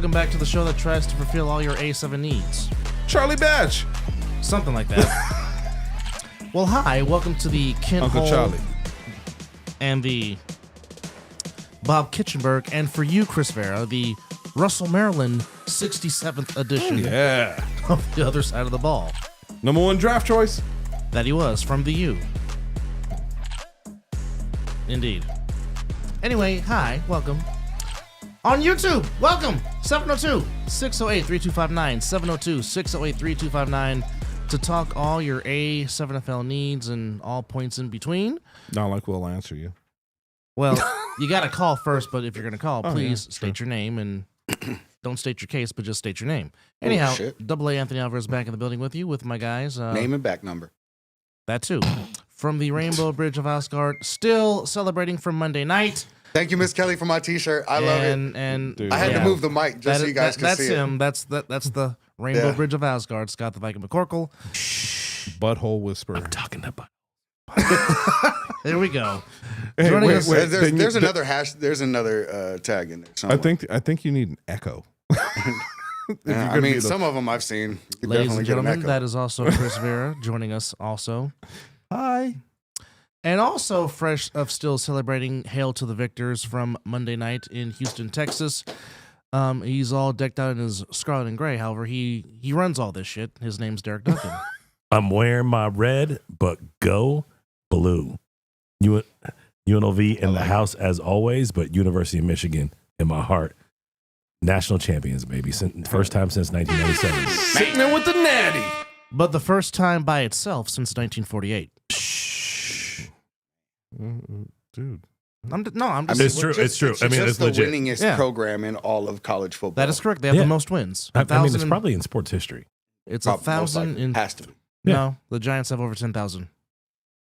welcome back to the show that tries to fulfill all your A7 needs. Charlie Batch. Something like that. Well, hi, welcome to the Ken Uncle Hole Charlie. and the Bob Kitchenberg, and for you, Chris Veira, the Russell Maryland 67th edition Yeah. of The Other Side of the Ball. Number one draft choice. That he was, from the U. Indeed. Anyway, hi, welcome. On YouTube, welcome, 702-608-3259, 702-608-3259, to talk all your A7FL needs and all points in between. Not like we'll answer you. Well, you got to call first, but if you're going to call, please yeah, state your name and don't state your case, but just state your name. Anyhow, Double A Anthony Alvarez back in the building with you, with my guys. Name and back number. That too. From the Rainbow Bridge of Asgard, still celebrating from Monday night. Thank you, Miss Kelly, for my T-shirt. I love it. And I had to move the mic just so you guys could see it. That's him. That's the Rainbow Bridge of Asgard. Scott the Viking McCorkle. Butthole whisperer. I'm talking about. There we go. Hey, wait, there's another hash. There's another tag in there. Somewhere. I think you need an echo. Yeah, I mean, some of them I've seen. Ladies and gentlemen, that is also Chris Veira joining us also. Hi. And also fresh of still celebrating Hail to the Victors from Monday night in Houston, Texas. He's all decked out in his scarlet and gray. However, he runs all this shit. His name's Derek Duncan. I'm wearing my red, but go blue. UNLV in the house as always, but University of Michigan in my heart. National champions, baby. First time since 1997. Sitting there with the natty. But the first time by itself since 1948. Dude. It's true. It's true. I mean, it's the legit. winningest program in all of college football. That is correct. They have the most wins. I mean, it's probably in sports history. It's 1,000 in. Has to be. No, the Giants have over 10,000.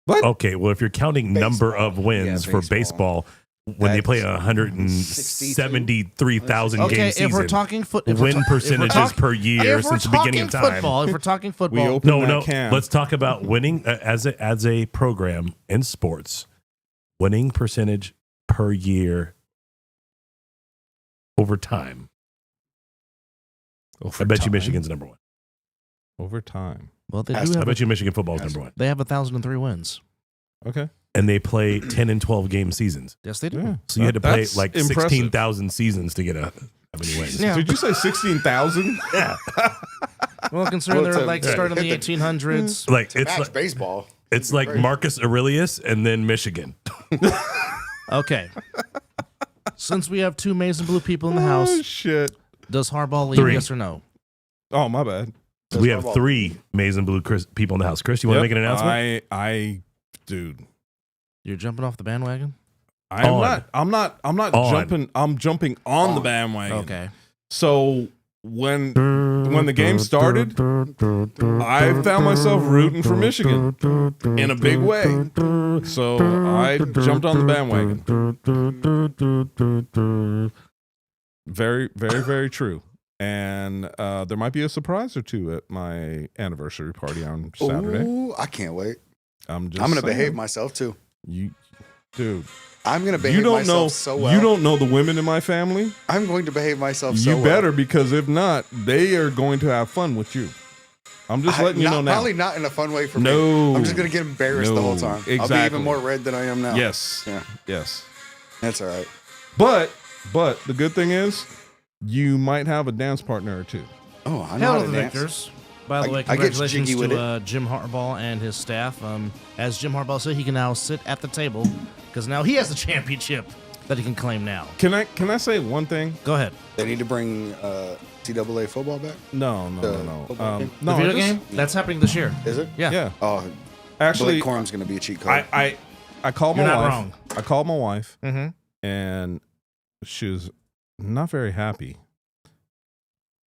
What? Okay, well, if you're counting number of wins for baseball, when they play 173,000 game season, if we're talking win percentages per year since the beginning of time. If we're talking football, Let's talk about winning as a program in sports. Winning percentage per year over time. I bet you Michigan's number one. Over time. Well, they do. I bet you Michigan football is number one. They have 1,003 wins. Okay. And they play 10 and 12 game seasons. Yes, they do. Yeah. So you had to play like impressive. 16,000 seasons to get how many wins. Yeah. Did you say 16,000? Yeah. Well, considering they're like starting in the 1800s. Like it's like baseball. It's like Marcus Aurelius and then Michigan. Okay. Since we have two maize and blue people in the house, Oh, shit. does Harbaugh leave? 3. Yes or no? Oh, my bad. We have 3 maize and blue people in the house. Chris, you want to make an announcement? Dude. You're jumping off the bandwagon? I'm not jumping. I'm jumping on the bandwagon. Okay. So when the game started, I found myself rooting for Michigan in a big way. So I jumped on the bandwagon. Very, very, very true. And there might be a surprise or two at my anniversary party on Saturday. Ooh, I can't wait. I'm going to behave myself too. Dude. I'm going to behave myself so well. You don't know the women in my family? I'm going to behave myself so well. You better, because if not, they are going to have fun with you. I'm just letting you know now. Probably not in a fun way for me. No. I'm just going to get embarrassed the whole time. Exactly. I'll be even more red than I am now. Yes. Yeah. Yes. That's all right. But the good thing is, you might have a dance partner or two. Oh, I know Hail how to to the dance. Victors. By the way, I get congratulations jiggy with to Jim Harbaugh and his staff. As Jim Harbaugh said, he can now sit at the table because now he has the championship that he can claim now. Can I say one thing? Go ahead. They need to bring CAA football back? No. The video game? That's happening this year. Is it? Yeah. Yeah. Oh, Actually, Blake Corum's going to be a cheat code. I called You're my not wife. wrong. I called my wife, Mm-hmm. and she was not very happy.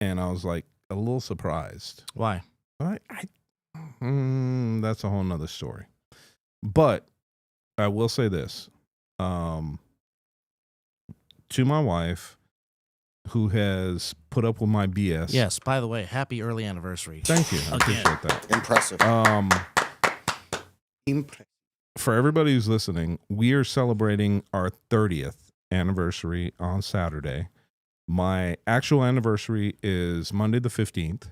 And I was like a little surprised. Why? That's a whole nother story. But I will say this. To my wife, who has put up with my BS. Yes, by the way, happy early anniversary. Thank you. I Again. appreciate that. Impressive. For everybody who's listening, we are celebrating our 30th anniversary on Saturday. My actual anniversary is Monday the 15th.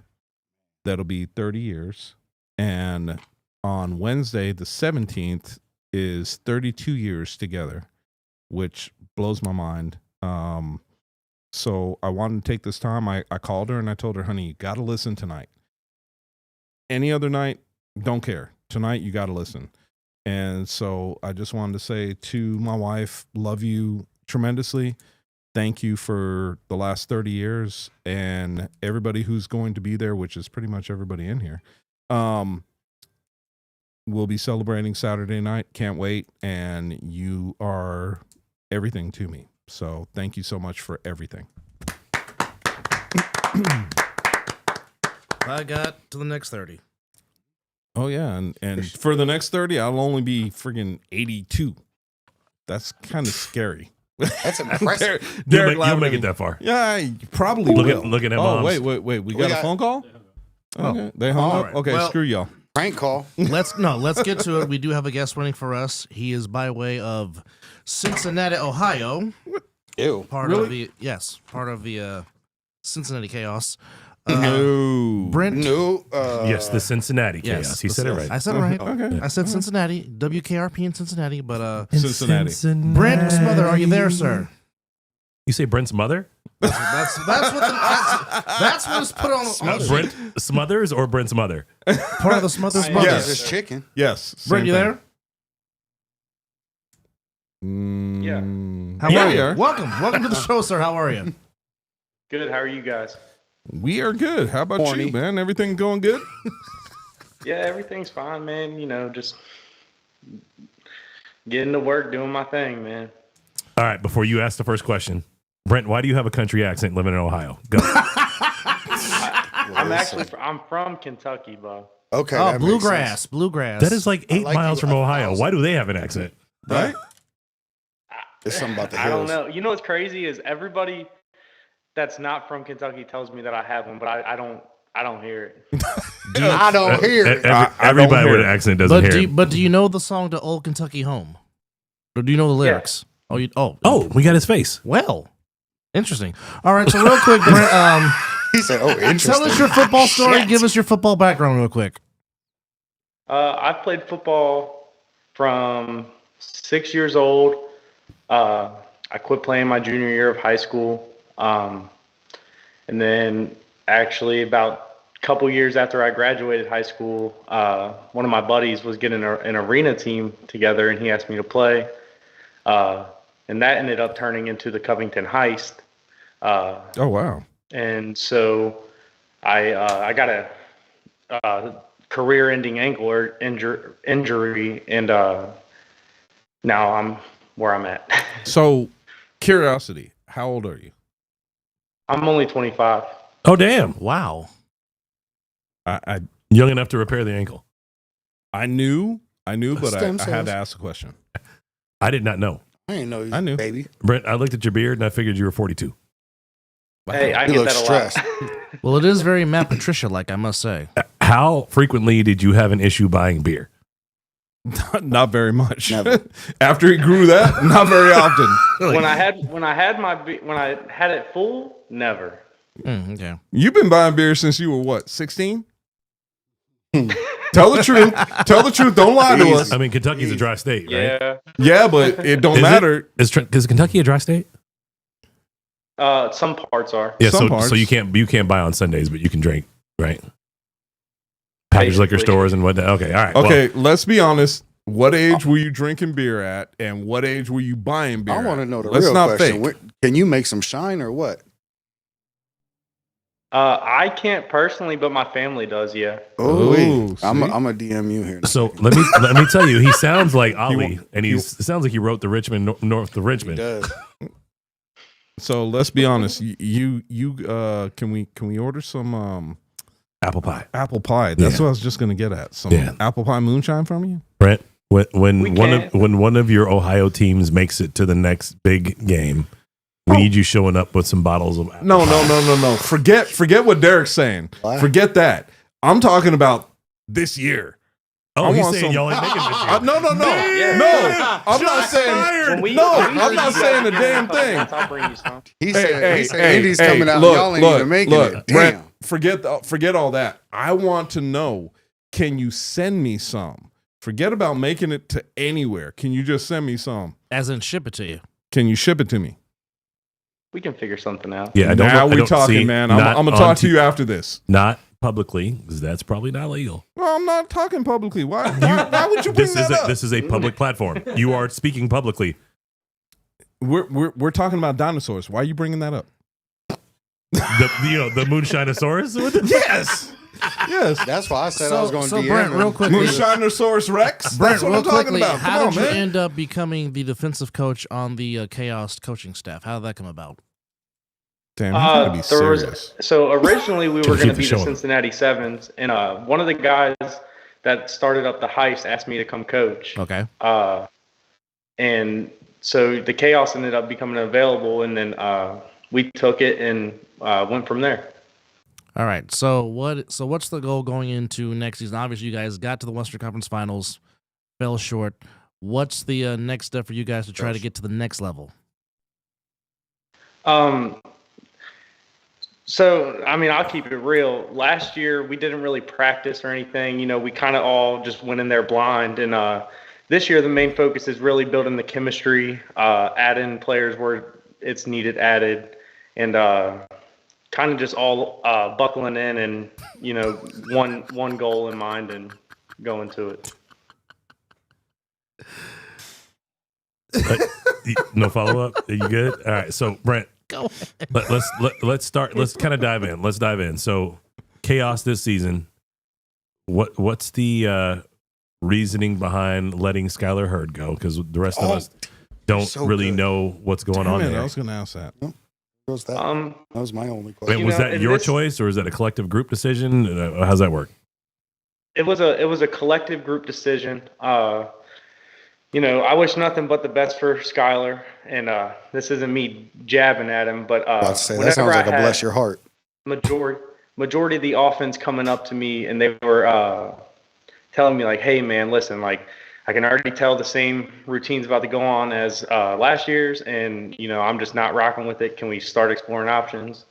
That'll be 30 years. And on Wednesday the 17th is 32 years together, which blows my mind. So I wanted to take this time. I called her and I told her, honey, you got to listen tonight. Any other night, don't care. Tonight, you got to listen. And so I just wanted to say to my wife, love you tremendously. Thank you for the last 30 years, and everybody who's going to be there, which is pretty much everybody in here. We'll be celebrating Saturday night. Can't wait. And you are everything to me. So thank you so much for everything. I got to the next 30. Oh, yeah. And for the next 30, I'll only be friggin' 82. That's kind of scary. That's impressive. You'll make it that far. Yeah, you probably will. Looking at oh, moms. wait. We got a phone call? Okay. They hung up? right. Okay, Well, screw y'all. Prank call. Let's get to it. We do have a guest running for us. He is by way of Cincinnati, Ohio. Ew. Part of the Cincinnati Chaos. No. Brent. No. Yes, the Cincinnati Chaos. Yes, He said it right. I said it right. Okay. I said Cincinnati, WKRP in Cincinnati, but Cincinnati. Brent Smothers, are you there, sir? You say Brent's mother? That's what is put on. Brent Smothers or Brent's mother? Part of the Smothers Yes. brothers. It's chicken. Yes. Brent, you there? Yeah. How Yeah, are we you? are. Welcome to the show, sir. How are you? Good. How are you guys? We are good. How about Horny. you, man? Everything going good? Yeah, everything's fine, man. You know, just getting to work, doing my thing, man. All right, before you ask the first question, Brent, why do you have a country accent living in Ohio? Go. I'm from Kentucky, Bob. Okay. Oh, that makes sense. bluegrass. That is like 8 like miles you from Ohio. 1,000. Why do they have an accent? Right? There's something about the I don't hills. know. You know what's crazy is everybody that's not from Kentucky tells me that I have one, but I don't hear it. I don't hear it. Everybody hear with it. an accent doesn't hear it. But do you know the song to Old Kentucky Home? Or do you know the lyrics? Oh, we got his face. Well, interesting. All right, so real quick, Brent, He said, "Oh, interesting." tell us your football story. Shit. Give us your football background real quick. I've played football from 6 years old. I quit playing my junior year of high school. And then actually about a couple years after I graduated high school, one of my buddies was getting an arena team together, and he asked me to play. And that ended up turning into the Covington Heist. Oh, wow. And so I got a career-ending ankle injury, and now I'm where I'm at. So, curiosity, how old are you? I'm only 25. Oh, damn. Wow. I Young enough to repair the ankle. knew, but I Stem had cells. to ask a question. I did not know. I didn't know you, I knew. baby. Brent, I looked at your beard and I figured you were 42. Hey, I You get look that a lot. stressed. Well, it is very Matt Patricia-like, I must say. How frequently did you have an issue buying beer? Not very much. Never. After he grew that, not very often. when I had it full, never. Okay. You've been buying beer since you were what, 16? Tell the truth. Tell the truth. Don't lie to us. I mean, Kentucky's a dry state, right? Yeah. Yeah, but it don't Is matter. Is Kentucky a dry state? Some parts are. Yeah, Some so parts. you can't buy on Sundays, but you can drink, right? Packaged liquor Basically. stores and whatnot. Okay, all right. Okay, let's be honest. What age were you drinking beer at, and what age were you buying beer? I want to at? know the Let's real not question. fake. Can you make some shine or what? I can't personally, but my family does. Yeah. Ooh, I'm see? a DM you here. So let me tell you, he sounds like Auli, and it sounds like he wrote the Richmond north of He Richmond. does. So let's be honest. You can we order some Apple pie. apple pie? That's Yeah. what I was just gonna get at. Some Yeah. apple pie moonshine from you. Brent, We when can. one of your Ohio teams makes it to the next big game, we need you showing up with some bottles of apple No, pie. no. Forget what Derek's saying. Why? Forget that. I'm talking about this year. Oh, he's want saying some- y'all ain't making this year. No. Yeah. No, I'm not Shots saying. fired. I'm not saying a damn thing. I'll bring you some. He said Indy's coming out. Look, Y'all ain't even making it. Brent, Damn. forget all that. I want to know, can you send me some? Forget about making it to anywhere. Can you just send me some? As in ship it to you. Can you ship it to me? We can figure something out. Yeah, I don't Now know- I we don't talking, see- man. not I'm gonna on talk to t- you after this. Not publicly, because that's probably not legal. No, I'm not talking publicly. Why would you bring that up? This is a public platform. You are speaking publicly. We're talking about dinosaurs. Why are you bringing that up? The Moonshinosaurus? What the- Yes. Yes. That's why I said I was going to so DM Brent, him. real quickly, Moonshinosaurus Rex. Brent, That's what real I'm talking quickly, about. how Come on, did you man. end up becoming the defensive coach on the Chaos coaching staff? How did that come about? Damn, you gotta be serious. So originally we were Keep going to the be show the on. Cincinnati Sevens, and one of the guys that started up the heist asked me to come coach. Okay. And so the Chaos ended up becoming available, and then we took it and went from there. All right. So what's the goal going into next season? Obviously, you guys got to the Western Conference Finals, fell short. What's the next step for you guys to try to get to the next level? So, I mean, I'll keep it real. Last year, we didn't really practice or anything. You know, we kind of all just went in there blind. And this year, the main focus is really building the chemistry, add in players where it's needed added, and kind of just all buckling in and, you know, one goal in mind and going to it. No follow up. Are you good? All right. So Brent, Go let's start. Let's kind of dive in. Let's dive in. So Chaos this season. What's the reasoning behind letting Skylar Hurd go? Because the rest of us don't so really good. know what's going on Damn it, there. I was gonna ask that. What was that? That was my only Wait, question. You was know, that and your this- choice or is that a collective group decision? How's that work? It was a collective group decision. You know, I wish nothing but the best for Skylar, and this isn't me jabbing at him, but I was about to say, that whenever sounds like I a had bless your heart. majority of the offense coming up to me, and they were telling me like, "Hey, man, listen, like I can already tell the same routine's about to go on as last year's, and you know, I'm just not rocking with it. Can we start exploring options?"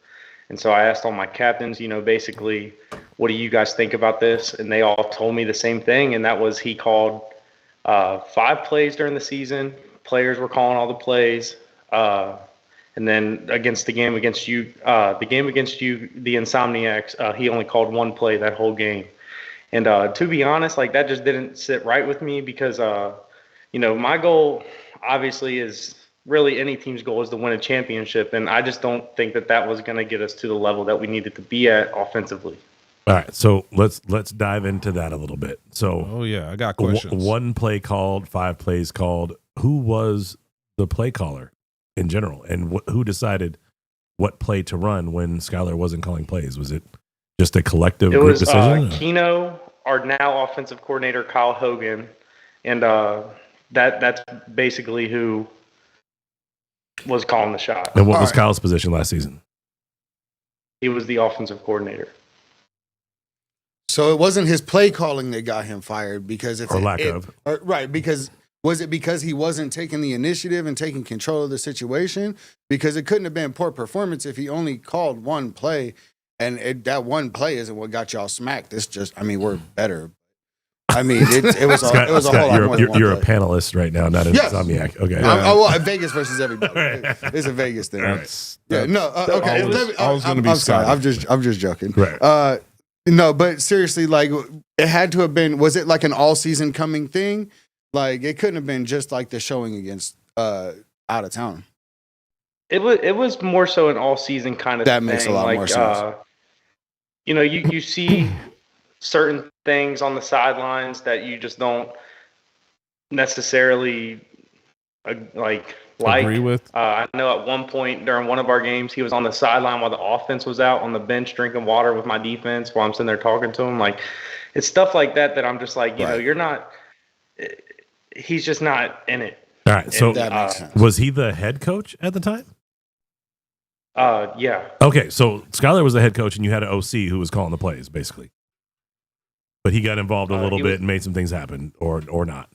And so I asked all my captains, you know, basically, what do you guys think about this? And they all told me the same thing, and that was he called 5 plays during the season. Players were calling all the plays. And then the game against you, the Insomniacs, he only called 1 play that whole game. And to be honest, like that just didn't sit right with me because, you know, my goal obviously is really any team's goal is to win a championship. And I just don't think that was going to get us to the level that we needed to be at offensively. All right, so let's dive into that a little bit. So, Oh yeah, I got questions. 1 play called, 5 plays called. Who was the play caller in general, and who decided what play to run when Skylar wasn't calling plays? Was it just a collective It group was decision? Keno, our now offensive coordinator, Kyle Hogan, and that's basically who was calling the shot. And what was All right. Kyle's position last season? He was the offensive coordinator. So it wasn't his play calling that got him fired because it's Or lack of. right, because was it because he wasn't taking the initiative and taking control of the situation? Because it couldn't have been poor performance if he only called 1 play, and that 1 play isn't what got y'all smacked. It's just, I mean, we're better. I mean, it was a Scott, whole lot more than 1 you're a play. panelist right now, not an Yes. insomniac. Okay. Well, Vegas versus everybody. Right. It's a Vegas thing. That's Yeah, no, okay. I was gonna be I'm sorry. Scotty. I'm just joking. Right. No, but seriously, like it had to have been. Was it like an all season coming thing? Like it couldn't have been just like the showing against out of town. It was more so an all season kind of That thing. makes a lot more sense. You know, you see certain things on the sidelines that you just don't necessarily like. Agree with. I know at one point during one of our games, he was on the sideline while the offense was out on the bench drinking water with my defense while I'm sitting there talking to him. Like, it's stuff like that I'm just like, you know, you're not. He's just not in it. All right. So That makes sense. was he the head coach at the time? Yeah. Okay. So Skylar was the head coach, and you had an OC who was calling the plays, basically. But he got involved a little he bit was- and made some things happen, or not.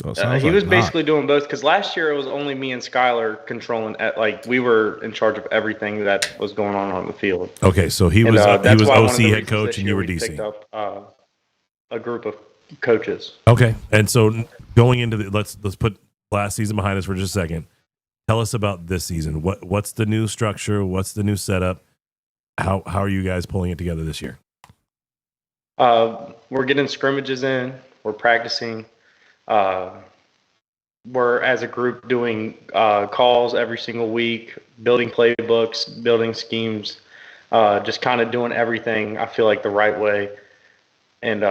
Well, it sounds he like was not. basically doing both because last year it was only me and Skylar controlling. Like we were in charge of everything that was going on the field. Okay, so he And, was that's why one of OC the head reasons coach this and year you were we DC. picked up a group of coaches. Okay, and so going into let's put last season behind us for just a second. Tell us about this season. What's the new structure? What's the new setup? How are you guys pulling it together this year? We're getting scrimmages in. We're practicing. We're as a group doing calls every single week, building playbooks, building schemes, just kind of doing everything. I feel like the right way, and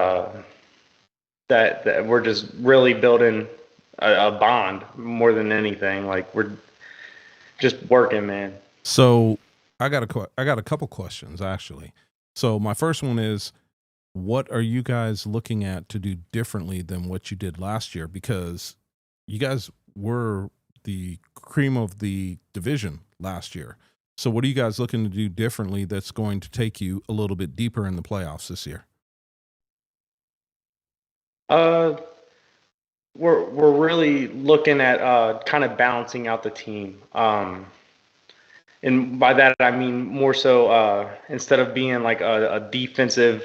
that we're just really building a bond more than anything. Like we're just working, man. So I got a couple questions actually. So my first one is, what are you guys looking at to do differently than what you did last year? Because you guys were the cream of the division last year. So what are you guys looking to do differently that's going to take you a little bit deeper in the playoffs this year? We're really looking at kind of balancing out the team. And by that I mean more so instead of being like a defensive,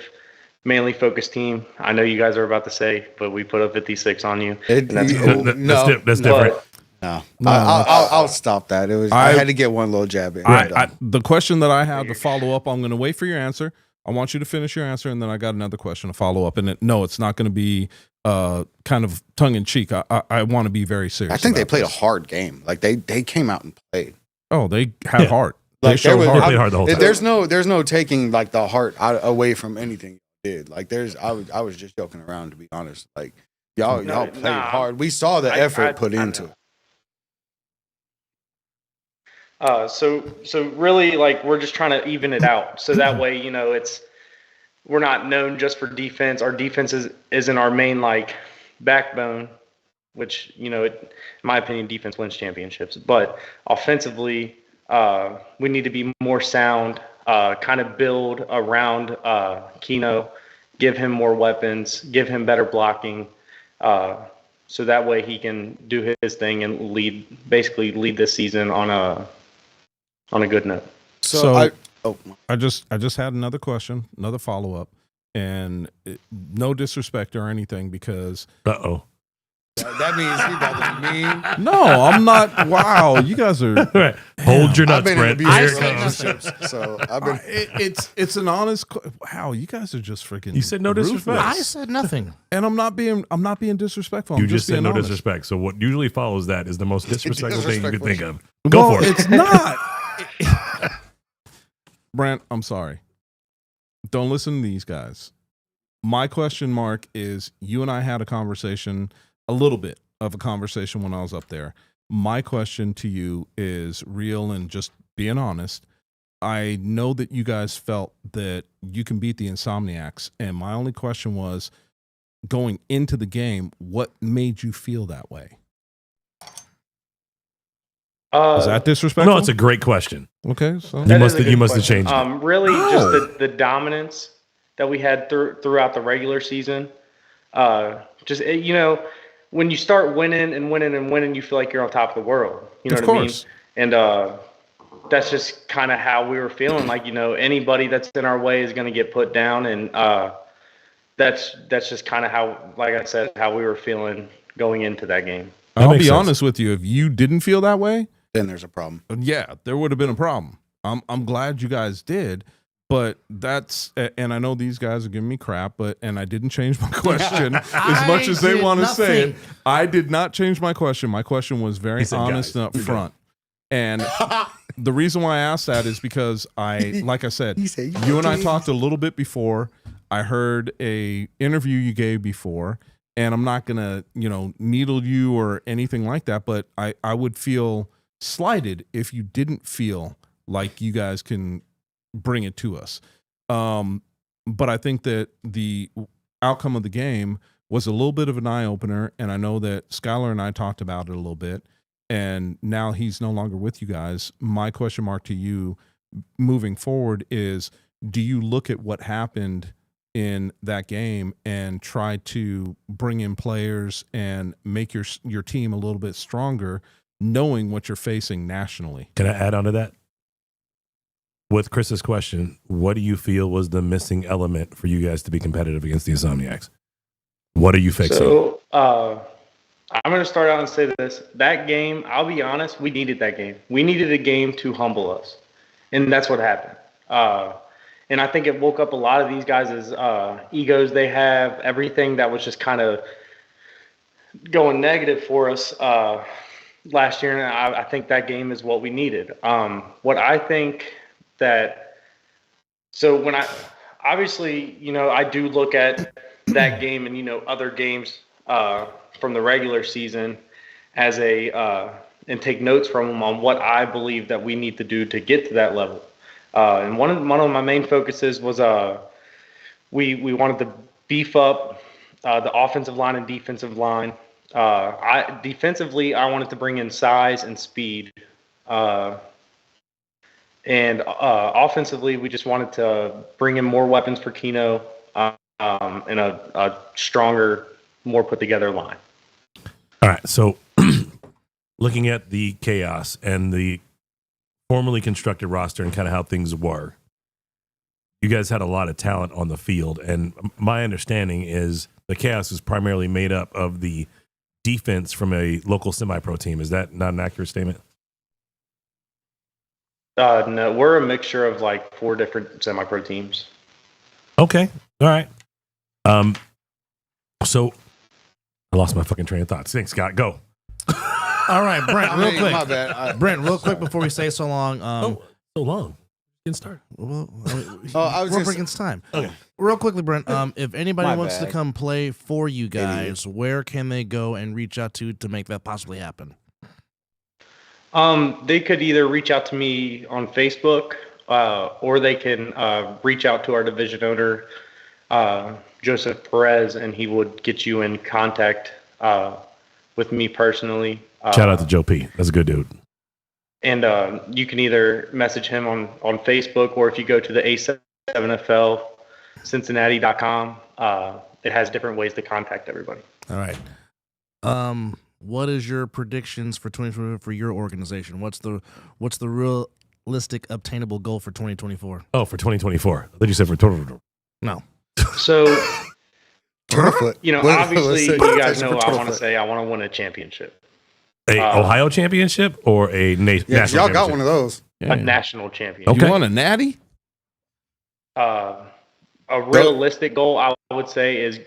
mainly focused team. I know you guys are about to say, but we put a 56 on you. And that's cool. That's different. No, No, I'll stop that. It was I had to get one little jab in. The question that I have to follow up, I'm going to wait for your answer. I want you to finish your answer, and then I got another question to follow up. And no, it's not going to be kind of tongue in cheek. I want to be very serious. I think they about played this. a hard game. Like they came out and played. Oh, they had heart. They Like showed heart. They played hard the whole time. There's no taking like the heart away from anything you did. Like I was just joking around, to be honest. Like y'all played hard. We saw the effort put into it. So really, like we're just trying to even it out, so that way, we're not known just for defense. Our defense isn't our main like backbone, which in my opinion, defense wins championships. But offensively, we need to be more sound. Kind of build around Keno, give him more weapons, give him better blocking, so that way he can do his thing and lead this season on a good note. So I just had another question, another follow up, and no disrespect or anything, because that means he about to be mean. no, I'm not. Wow, you guys are Right. Hold your I've nuts, been in Brent. abusive Here it relationships, so I've been. it's an honest. Wow, you guys are just freaking. You said no disrespect. I said nothing. and I'm not being disrespectful. You I'm just said being no honest. disrespect. So what usually follows that is the most disrespectful thing you can think of. Well, Go for it. It's not. Brent, I'm sorry. Don't listen to these guys. My question mark is, you and I had a conversation, a little bit of a conversation when I was up there. My question to you is real and just being honest. I know that you guys felt that you can beat the Insomniacs, and my only question was, going into the game, what made you feel that way? Is that disrespectful? No, it's a great question. Okay, so You must have changed it. Really, just the dominance that we had throughout the regular season. When you start winning and winning and winning, you feel like you're on top of the world. You know Of what course. I mean? And that's just kind of how we were feeling. Like, anybody that's in our way is going to get put down, and that's just kind of how, like I said, how we were feeling going into that game. I'll makes be sense. honest with you. If you didn't feel that way, Then there's a problem. yeah, there would have been a problem. I'm glad you guys did, but and I know these guys are giving me crap, and I didn't change my question as much as they did want to say it. nothing. I did not change my question. My question was very He said, honest guys, and up front. And the reason why I asked that is because like I said, said, you and I talked a little bit before. I heard a interview you gave before, and I'm not gonna, needle you or anything like that, but I would feel slighted if you didn't feel like you guys can bring it to us. But I think that the outcome of the game was a little bit of an eye opener, and I know that Skylar and I talked about it a little bit, and now he's no longer with you guys. My question mark to you moving forward is, do you look at what happened in that game and try to bring in players and make your team a little bit stronger, knowing what you're facing nationally. Can I add on to that? With Chris's question, what do you feel was the missing element for you guys to be competitive against the Insomniacs? What are you fixing? So I'm going to start out and say this. That game, I'll be honest, we needed that game. We needed a game to humble us. And that's what happened. And I think it woke up a lot of these guys' egos they have, everything that was just kind of going negative for us last year. And I think that game is what we needed. What I think that, so when obviously, I do look at that game and, other games from the regular season as and take notes from them on what I believe that we need to do to get to that level. And one of my main focuses was we wanted to beef up the offensive line and defensive line. Defensively, I wanted to bring in size and speed. And offensively, we just wanted to bring in more weapons for Keno and a stronger, more put together line. All right. So looking at the chaos and the formerly constructed roster and kind of how things were, you guys had a lot of talent on the field. And my understanding is the chaos is primarily made up of the defense from a local semi-pro team. Is that not an accurate statement? No, we're a mixture of like 4 different semi-pro teams. Okay. All right. So I lost my fucking train of thought. Thanks, Scott. Go. All right, Brent, real quick. My bad. Brent, real quick before we say so long. So long. Getting started. Well, we're breaking time. Okay. Real quickly, Brent, if anybody My wants to bad. come play for you guys, where can they go and reach out to make that possibly happen? They could either reach out to me on Facebook, or they can reach out to our division owner, Joseph Perez, and he would get you in contact with me personally. Shout out to Joe P. That's a good dude. And you can either message him on Facebook, or if you go to the A7FL Cincinnati.com, it has different ways to contact everybody. All right. What is your predictions for 2024 for your organization? What's the realistic obtainable goal for 2024? Oh, for 2024. I thought you said for total. No. So, Turtlefoot. obviously, you guys know I Turtlefoot. want to say I want to win a championship. A Ohio championship or a national Yeah, y'all championship? got one of those. A national championship. Okay. You want a natty? A realistic goal, I would say, is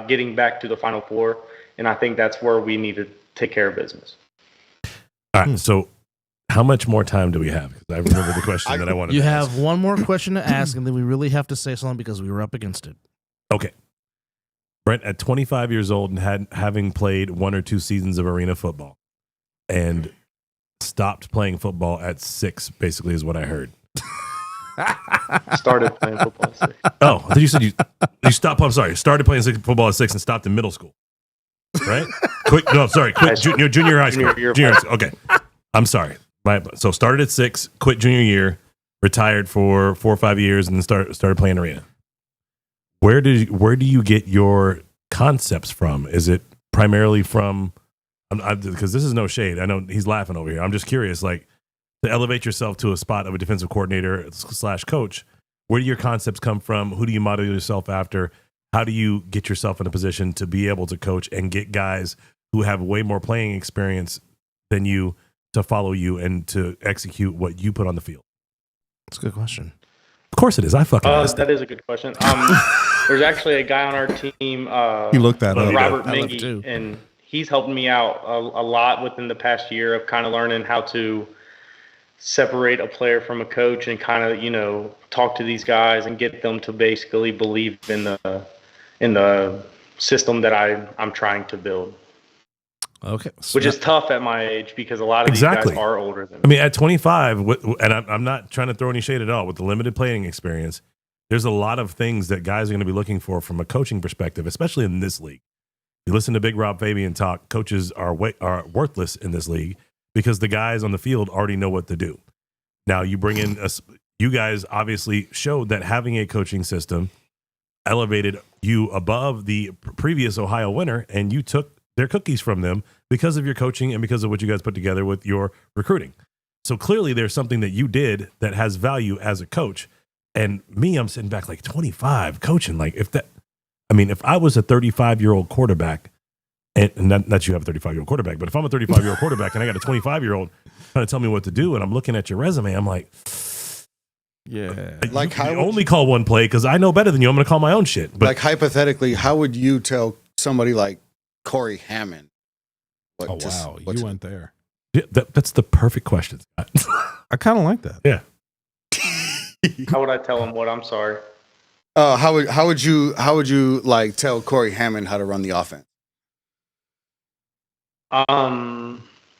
getting back to the Final Four, and I think that's where we need to take care of business. All right. So how much more time do we have? Because I remember the question that I wanted You to ask. have one more question to ask, and then we really have to say something because we were up against it. Okay. Brent, at 25 years old and having played 1 or 2 seasons of arena football and stopped playing football at 6, basically, is what I heard. Started playing football at 6. Oh, I thought you said you stopped. I'm sorry. Started playing football at 6 and stopped in middle school. Right? Quit junior high school. Junior year of Junior high high school. Okay. I'm sorry. So started at 6, quit junior year, retired for 4 or 5 years, and then started playing arena. Where do you get your concepts from? Is it primarily from? Because this is no shade. I know he's laughing over here. I'm just curious, like, to elevate yourself to a spot of a defensive coordinator / coach. Where do your concepts come from? Who do you model yourself after? How do you get yourself in a position to be able to coach and get guys who have way more playing experience than you to follow you and to execute what you put on the field? That's a good question. Of course it is. I fucking asked That it. is a good question. There's actually a guy on our team, You looked that up. Robert I love it too. Mingy, and he's helped me out a lot within the past year of kind of learning how to separate a player from a coach and kind of, talk to these guys and get them to basically believe in the system that I'm trying to build. Okay. Which is tough at my age because a lot of these Exactly. guys are older than me. I mean, at 25, and I'm not trying to throw any shade at all, with the limited playing experience, there's a lot of things that guys are going to be looking for from a coaching perspective, especially in this league. You listen to Big Rob Fabian talk, coaches are worthless in this league because the guys on the field already know what to do. Now, you bring in you guys obviously showed that having a coaching system elevated you above the previous Ohio winner, and you took their cookies from them because of your coaching and because of what you guys put together with your recruiting. So clearly there's something that you did that has value as a coach. And me, I'm sitting back like 25 coaching. Like if I was a 35-year-old quarterback, and not you have a 35-year-old quarterback, but if I'm a 35-year-old quarterback and I got a 25-year-old trying to tell me what to do, and I'm looking at your resume, I'm like, Yeah. Like, you how would only call one play because I know better than you. I'm going to call my own shit. But like hypothetically, how would you tell somebody like Corey Hammond? Oh, wow. You went there. yeah, that's the perfect question, Scott. I kind of like that. Yeah. How would I tell him what? I'm sorry. How would you like tell Corey Hammond how to run the offense?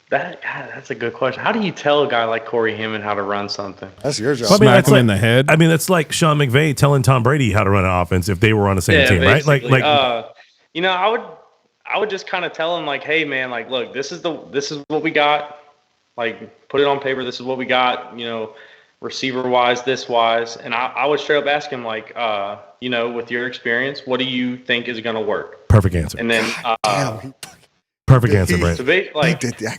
That's a good question. How do you tell a guy like Corey Hammond how to run something? That's your job. Well, I mean, Smack that's him like- in the head. I mean, it's like Sean McVay telling Tom Brady how to run an offense if they were on the same team, right? Basically. Like, I would just kind of tell him like, hey man, like, look, this is what we got. Like, put it on paper. This is what we got. Receiver wise, this wise, and I would straight up ask him like, with your experience, what do you think is going to work? perfect answer. And then, Perfect answer, Brent. so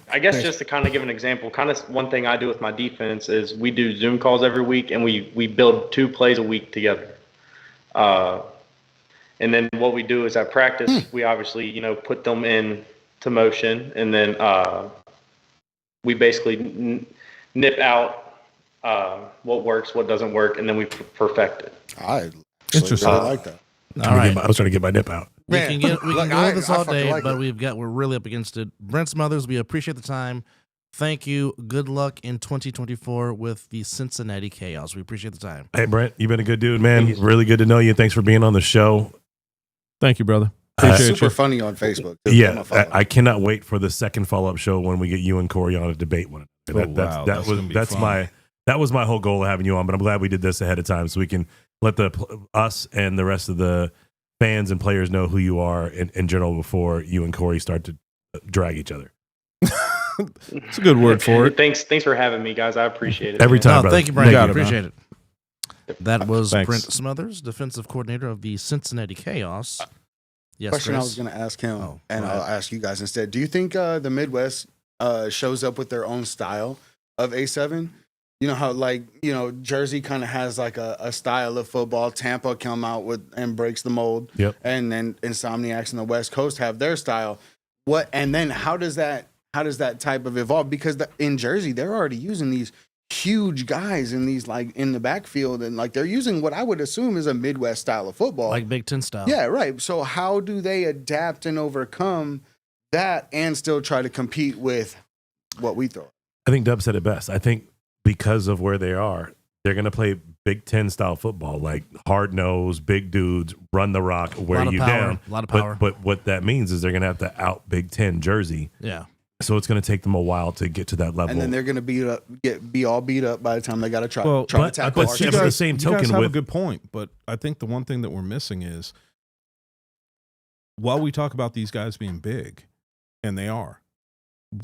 I guess just to kind of give an example, kind of one thing I do with my defense is we do Zoom calls every week, and we build 2 plays a week together. And then what we do is at practice, we obviously, put them in to motion, and then we basically nip out what works, what doesn't work, and then we perfect it. I Interesting. really like that. All right. I was trying to get my nip out. We Man, can go look, with this I all fucking day, like but it. we're really up against it. Brent Smothers, we appreciate the time. Thank you. Good luck in 2024 with the Cincinnati Chaos. We appreciate the time. Hey, Brent, you've been a good dude, man. Really good to know you. Thanks for being on the show. Thank you, brother. He's Appreciate super you. funny on Facebook. too. Yeah, I'm a follower. I cannot wait for the second follow-up show when we get you and Corey on a debate one. Oh, wow, that's gonna be fun. That was my whole goal of having you on, but I'm glad we did this ahead of time so we can let us and the rest of the fans and players know who you are in general before you and Corey start to drag each other. It's a good word for it. Thanks for having me, guys. I appreciate it. Every man. time, No, brother. thank you, Brent. got it, Appreciate it. That was Thanks. Brent Smothers, defensive coordinator of the Cincinnati Chaos. Yes, Question I Chris? was going to ask him, Oh, and go ahead. I'll ask you guys instead. Do you think the Midwest shows up with their own style of A7? You know how, Jersey kind of has like a style of football. Tampa come out with and breaks the mold. Yep. And then Insomniacs in the West Coast have their style. And then how does that type of evolve? Because in Jersey, they're already using these huge guys in these in the backfield, and they're using what I would assume is a Midwest style of football. Like Big Ten style. Yeah, right. So how do they adapt and overcome that and still try to compete with what we throw? I think Dub said it best. I think because of where they are, they're going to play Big Ten style football, like hard nose, big dudes, run the rock, wear lot of you power, down. a lot of power. But what that means is they're going to have to out Big Ten Jersey. Yeah. So it's going to take them a while to get to that level. And then they're going to be all beat up by the time they got to try Well, to but- tackle but our see, team. by the same you guys token, have with a good point, but I think the one thing that we're missing is while we talk about these guys being big, and they are,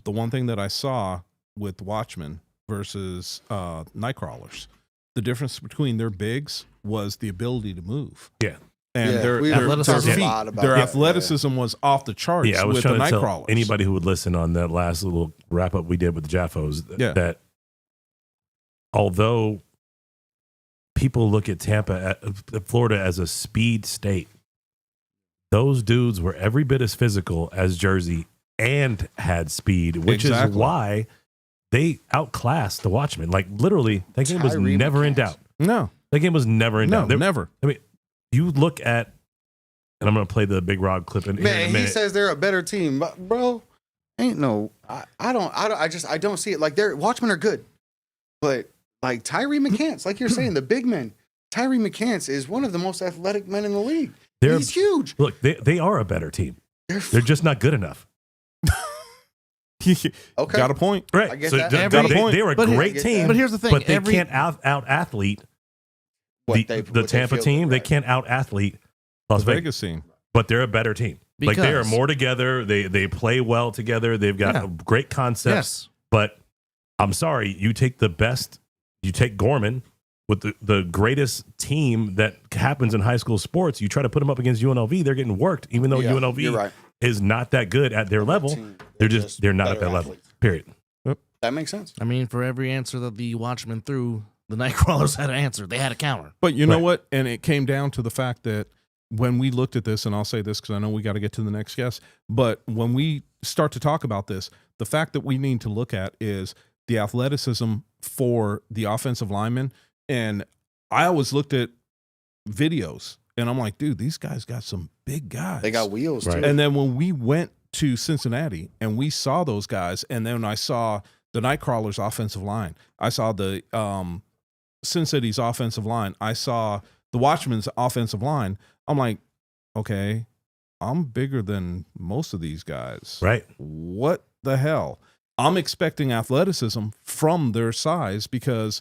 the one thing that I saw with Watchmen versus Nightcrawlers, the difference between their bigs was the ability to move. Yeah. And Yeah, their we athleticism. feet, talked a lot about their that, athleticism was off the charts I was with the trying to tell Nightcrawlers. anybody who would listen on that last little wrap up we did with the Jaffos that although people look at Florida as a speed state, those dudes were every bit as physical as Jersey and had speed, which is why they outclassed the Watchmen. Like literally, that game was Tyree never in McCants. doubt. No, That game was never in no, doubt. never. I mean, you look at, and I'm going to play the Big Rod clip in here in a Man, he minute. says they're a better team, but bro, ain't no. I don't see it. Like their Watchmen are good, but like Tyree McCants, like you're saying, the big men. Tyree McCants is one of the most athletic men in the league. He's huge. Look, they are a better team. They're just not good enough. Okay. Got a point. Right. I get so that. they're a But great here- team, But here's the thing. but they can't out athlete the Tampa team. They can't out athlete Las The Vegas. Vegas team. But they're a better team. Like they are Because- more together. They play well together. They've got Yeah. a great concept. Yes. But I'm sorry, you take the best. You take Gorman, with the greatest team that happens in high school sports, you try to put them up against UNLV, they're getting worked, even though Yeah, you're UNLV right. is not that good at their level. team. They're not at better that level. athletes. Period. That makes sense. I mean, for every answer that the Watchmen threw, the Nightcrawlers had an answer. They had a counter. But you know Right. what? And it came down to the fact that when we looked at this, and I'll say this because I know we got to get to the next guest, but when we start to talk about this, the fact that we need to look at is the athleticism for the offensive linemen. And I always looked at videos and I'm like, dude, these guys got some big guys. They got wheels Right. too. And then when we went to Cincinnati and we saw those guys, and then I saw the Nightcrawlers offensive line, I saw the Sin City's offensive line, I saw the Watchmen's offensive line, I'm like, okay, I'm bigger than most of these guys. Right. What the hell? I'm expecting athleticism from their size because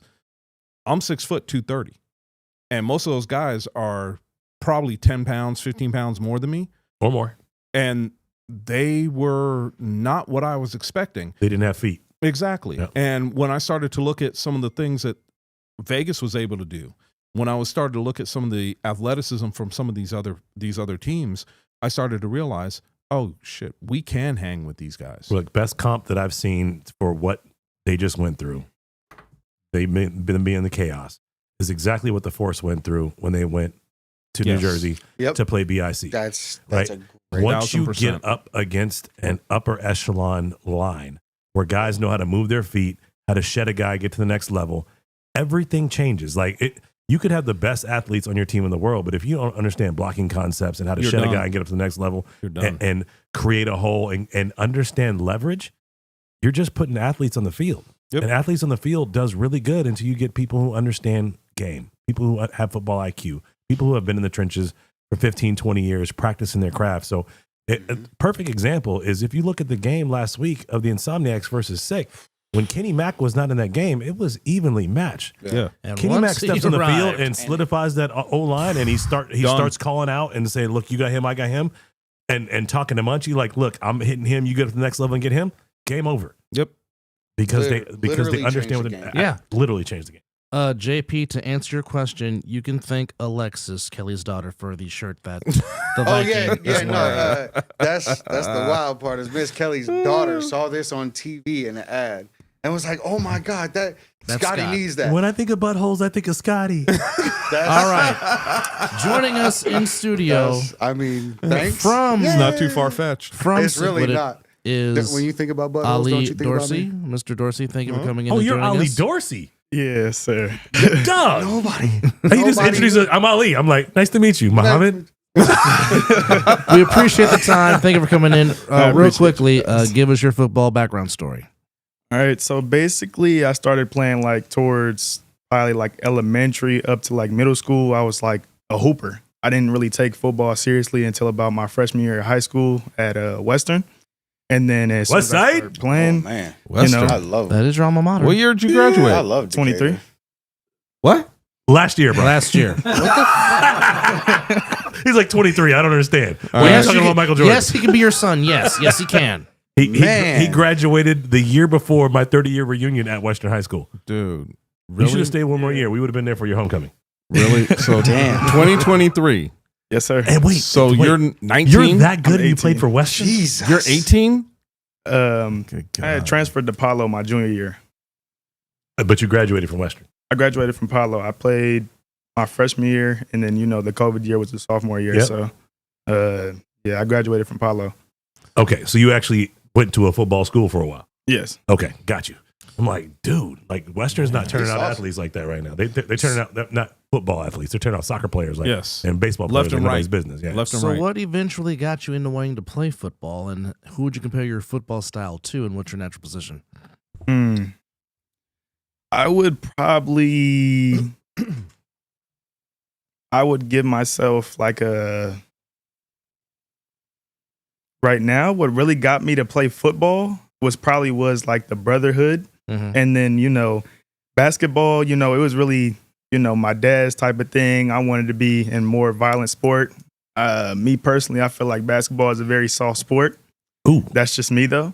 I'm 6 foot 230. And most of those guys are probably 10 pounds, 15 pounds more than me. Or more. And they were not what I was expecting. They didn't have feet. Exactly. Yep. And when I started to look at some of the things that Vegas was able to do, when I was started to look at some of the athleticism from some of these other teams, I started to realize, oh shit, we can hang with these guys. Look, best comp that I've seen for what they just went through. They've been being the chaos. Is exactly what the Force went through when they went to New Yes. Jersey Yep. to play BIC. That's Right. a great. Once you 1000%. get up against an upper echelon line where guys know how to move their feet, how to shed a guy, get to the next level, everything changes. Like you could have the best athletes on your team in the world, but if you don't understand blocking concepts and how to You're shed done. a guy and get up to the next level You're done. and create a hole and understand leverage, you're just putting athletes on the field. Yep. And athletes on the field does really good until you get people who understand game, people who have football IQ, people who have been in the trenches for 15, 20 years practicing their craft. So a perfect example is if you look at the game last week of the Insomniacs versus Sick, when Kenny Mack was not in that game, it was evenly matched. Yeah. And Kenny once Mack steps he on the arrived- field and solidifies that O-line, and he starts calling out and saying, look, you got him, I got him, and talking to Munchie like, look, I'm hitting him, you get up to the next level and get him, game over. Yep. Because they Literally understand what changed the they game. Yeah. literally changed the game. JP, to answer your question, you can thank Alexis, Kelly's daughter, for the shirt that the Oh Viking yeah, is yeah. wearing. No, that's the wild part. Is Miss Kelly's daughter saw this on TV in an ad and was like, "Oh my God, that's Scotty Scott. needs that." When I think of buttholes, I think of Scotty. That's, All right. Joining us in studio I mean, thanks. from It's not too far fetched. from It's really Sickwidit not. is When you think about buttholes, don't Auli you think Dorsey. about me? Mr. Dorsey, thank you for coming in. Oh, and you're joining Ali us. Dorsey. Yes, sir. Dog. Nobody. He just Nobody- introduced us. I'm Ali. I'm like, nice to meet you, Muhammad. We appreciate the time. Thank you for coming in. Real appreciate quickly, give us your football background story. All right. So basically, I started playing like towards probably like elementary up to like middle school. I was like a hooper. I didn't really take football seriously until about my freshman year of high school at Western. And then as soon as I Westside? started Oh, playing, man, Western. know, I love That is your alma mater. What year did you graduate? I love 23. Decatur. What? Last year, bro. Last year. He's like 23. I don't understand. All What are right. you talking he about, can- Michael Jordan? Yes, he can be your son. Yes, yes, he can. He Man. graduated the year before my 30-year reunion at Western High School. Dude. You Really? should have stayed one more year. We would have been there for your homecoming. Really? So Damn. 2023. yes, sir. And wait, So wait, you're 19? you're that good I'm and you 18. played for Western? Jesus. You're 18? I had transferred to Palo my junior year. But you graduated from Western. I graduated from Palo. I played my freshman year, and then the COVID year was the sophomore year. Yep. So, yeah, I graduated from Palo. Okay, so you actually went to a football school for a while. Yes. Okay, got you. I'm like, dude, like Western's not turning That's out awesome. athletes like that right now. They're turning out, they're not football athletes. They're turning out soccer players like Yes. and baseball Left players and like nobody's right. business. Yeah. Left and So, right. what eventually got you into wanting to play football, and who would you compare your football style to, and what's your natural position? I would probably I would give myself like a right now what really got me to play football was like the brotherhood, Mhm. and then basketball, it was really my dad's type of thing. I wanted to be in more violent sport. Me personally, I feel like basketball is a very soft sport. Ooh, That's just me though.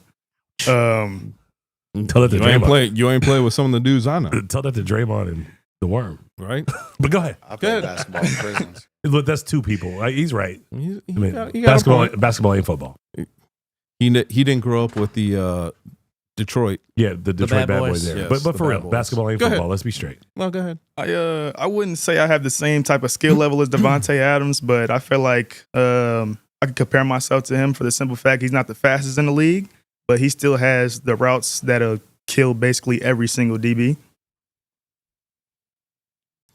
tell that to You ain't Draymond. play with some of the dudes I know. Tell that to Draymond and The worm. right? But go ahead. I played Good. basketball in prisons. But that's two people. He's right. He I mean, got a point. basketball ain't football. He didn't grow up with the Detroit. Yeah, the Detroit Bad Bad Boys. Boys there. Yes, but the for Bad real, Boys. basketball ain't Go ahead. football. Let's be straight. No, go ahead. I wouldn't say I have the same type of skill level as Devontae Adams, but I feel like I could compare myself to him for the simple fact he's not the fastest in the league, but he still has the routes that'll kill basically every single DB.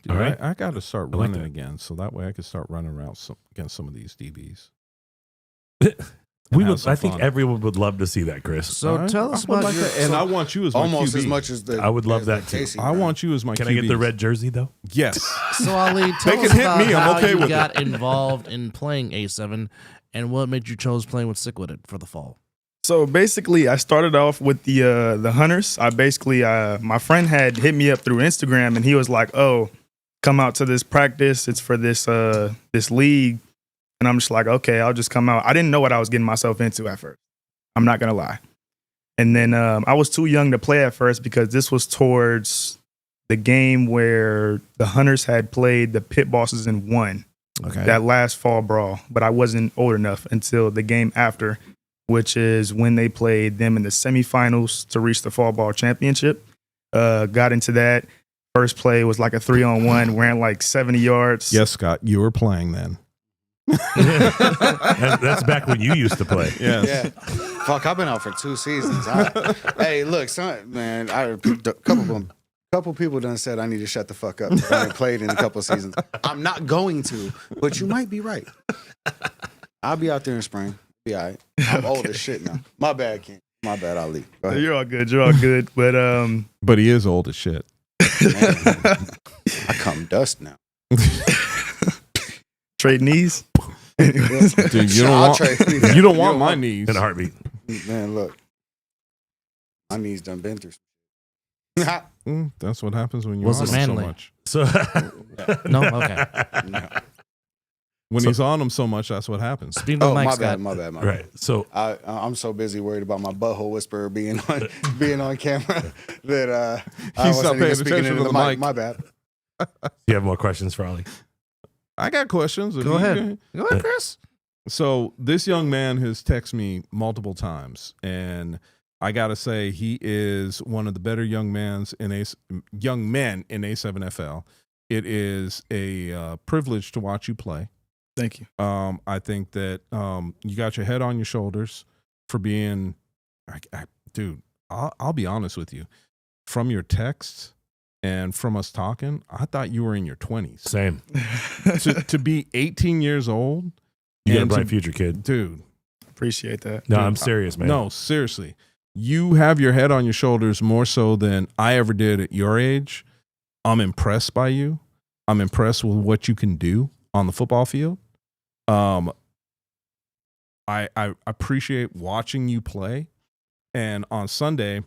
Dude, All right. I got to start I like running that. again, so that way I can start running around against some of these DBs. I think everyone would love to see that, Chris. So All right? tell us I would about like your. that. And I want you as my Almost QB. as much as the. I would love as that the too. Casey I guy. want you as my Can QB. I get the red jersey though? Yes. So Ali, tell They us can hit about me, I'm how okay you with it. got involved in playing A7 and what made you chose playing with Sickwidit for the fall. So basically, I started off with the Hunters. I basically, my friend had hit me up through Instagram, and he was like, "Oh, come out to this practice. It's for this this league." And I'm just like, "Okay, I'll just come out." I didn't know what I was getting myself into at first. I'm not gonna lie. And then I was too young to play at first because this was towards the game where the Hunters had played the Pit Bosses and won Okay. that last fall brawl. But I wasn't old enough until the game after, which is when they played them in the semifinals to reach the fall ball championship. Got into that. First play was like a 3-on-1, ran like 70 yards. Yes, Scott, you were playing then. That's back when you used to play. Yes. Yeah. Fuck, I've been out for 2 seasons. Hey, look, son, man, couple people done said I need to shut the fuck up. I haven't played in a couple seasons. I'm not going to, but you might be right. I'll be out there in spring. Be all right. I'm old as shit now. My bad, King. My bad, Ali. Go ahead. You're all good. You're all good. But But he is old as shit. Man, I come dust now. trade knees. Dude, you I'll don't trade want, you. you don't want my knees. In a heartbeat. Man, look. My knees done been through some That's what happens when you're Was on it him so manly? much. So No? Okay. No. When he's on him so much, that's what happens. Speaking of Oh, Mike my Scott. bad, my bad, my right. So bad. I'm so busy worried about my butthole whisperer being on camera that I He's not wasn't even paying speaking attention into to the the mic. mic. My bad. you have more questions for Ollie? I got questions. If Go you- ahead. Go ahead, Chris. So this young man has texted me multiple times, and I gotta say he is one of the better young men in A7FL. It is a privilege to watch you play. Thank you. I think that you got your head on your shoulders for being, dude. I'll be honest with you. From your texts and from us talking, I thought you were in your 20s. Same. to be 18 years old, You got a and bright to- future, kid. dude. Appreciate that. No, Dude, I'm serious, man. No, seriously. You have your head on your shoulders more so than I ever did at your age. I'm impressed by you. I'm impressed with what you can do on the football field. I appreciate watching you play. And on Sunday,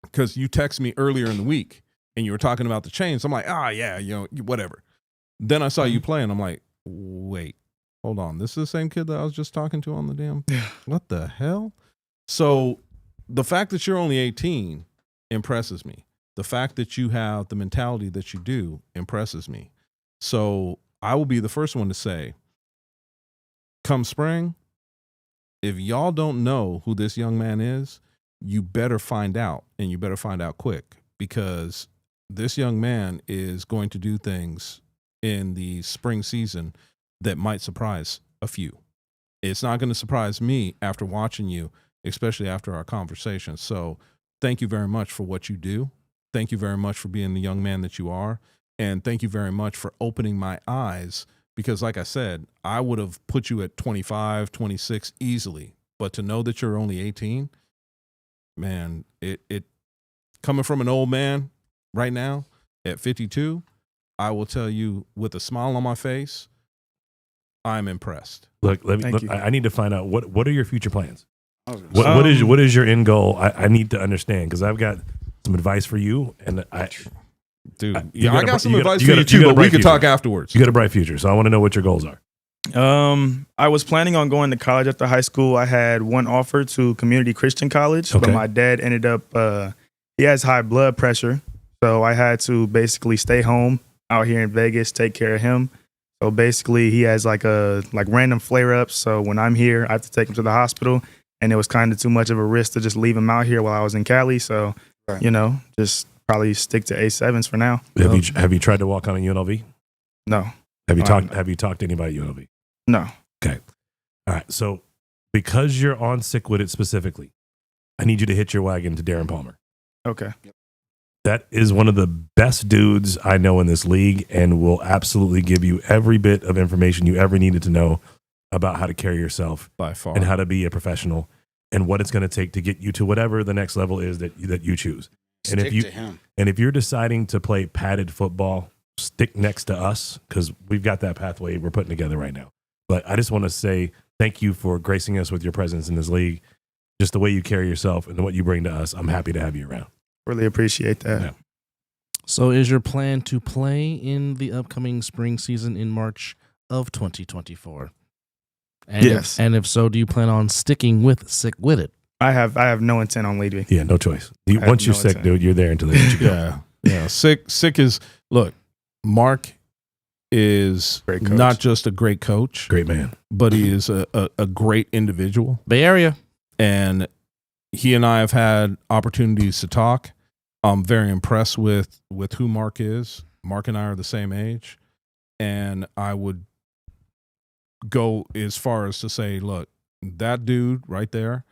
because you texted me earlier in the week and you were talking about the chains, I'm like, yeah, whatever. Then I saw you play and I'm like, wait, hold on. This is the same kid that I was just talking to on the damn. What the hell? So the fact that you're only 18 impresses me. The fact that you have the mentality that you do impresses me. So I will be the first one to say, come spring, if y'all don't know who this young man is, you better find out, and you better find out quick, because this young man is going to do things in the spring season that might surprise a few. It's not going to surprise me after watching you, especially after our conversation. So thank you very much for what you do. Thank you very much for being the young man that you are. And thank you very much for opening my eyes, because like I said, I would have put you at 25, 26 easily. But to know that you're only 18, man, it coming from an old man right now at 52, I will tell you with a smile on my face, I'm impressed. Look, Thank you. I need to find out what are your future plans? I was gonna What is your end goal? I need to understand, because I've got some advice for you, and Dude, you I got a- got some you got a- advice you for got a- you too, you got a but we bright could future. talk afterwards. you got a bright future. So I want to know what your goals are. I was planning on going to college after high school. I had one offer to Community Christian College, Okay. but my dad ended up, he has high blood pressure. So I had to basically stay home out here in Vegas, take care of him. So basically he has like random flare-ups. So when I'm here, I have to take him to the hospital, and it was kind of too much of a risk to just leave him out here while I was in Cali. So, Right. Just probably stick to A7s for now. Have you tried to walk on a UNLV? No, Have you No, I talked? haven't. Have you talked to anybody at UNLV? no. All right. So because you're on Sickwidit specifically, I need you to hit your wagon to Darren Palmer. Okay. That is one of the best dudes I know in this league, and will absolutely give you every bit of information you ever needed to know about how to carry yourself By far. and how to be a professional and what it's going to take to get you to whatever the next level is that you choose. And Stick if you to him. and if you're deciding to play padded football, stick next to us, because we've got that pathway we're putting together right now. But I just want to say thank you for gracing us with your presence in this league. Just the way you carry yourself and what you bring to us, I'm happy to have you around. Really appreciate that. Yeah. So is your plan to play in the upcoming spring season in March of 2024? And Yes. If so, do you plan on sticking with Sickwidit? I have no intent on leaving. Yeah, no choice. have Once you're no sick, intent. dude, you're there until they let you go. Yeah. Yeah. Sick is, look, Mark is Great coach. not just a great coach, Great man. but he is a great individual. Bay Area. And he and I have had opportunities to talk. I'm very impressed with who Mark is. Mark and I are the same age. And I would go as far as to say, look, that dude right there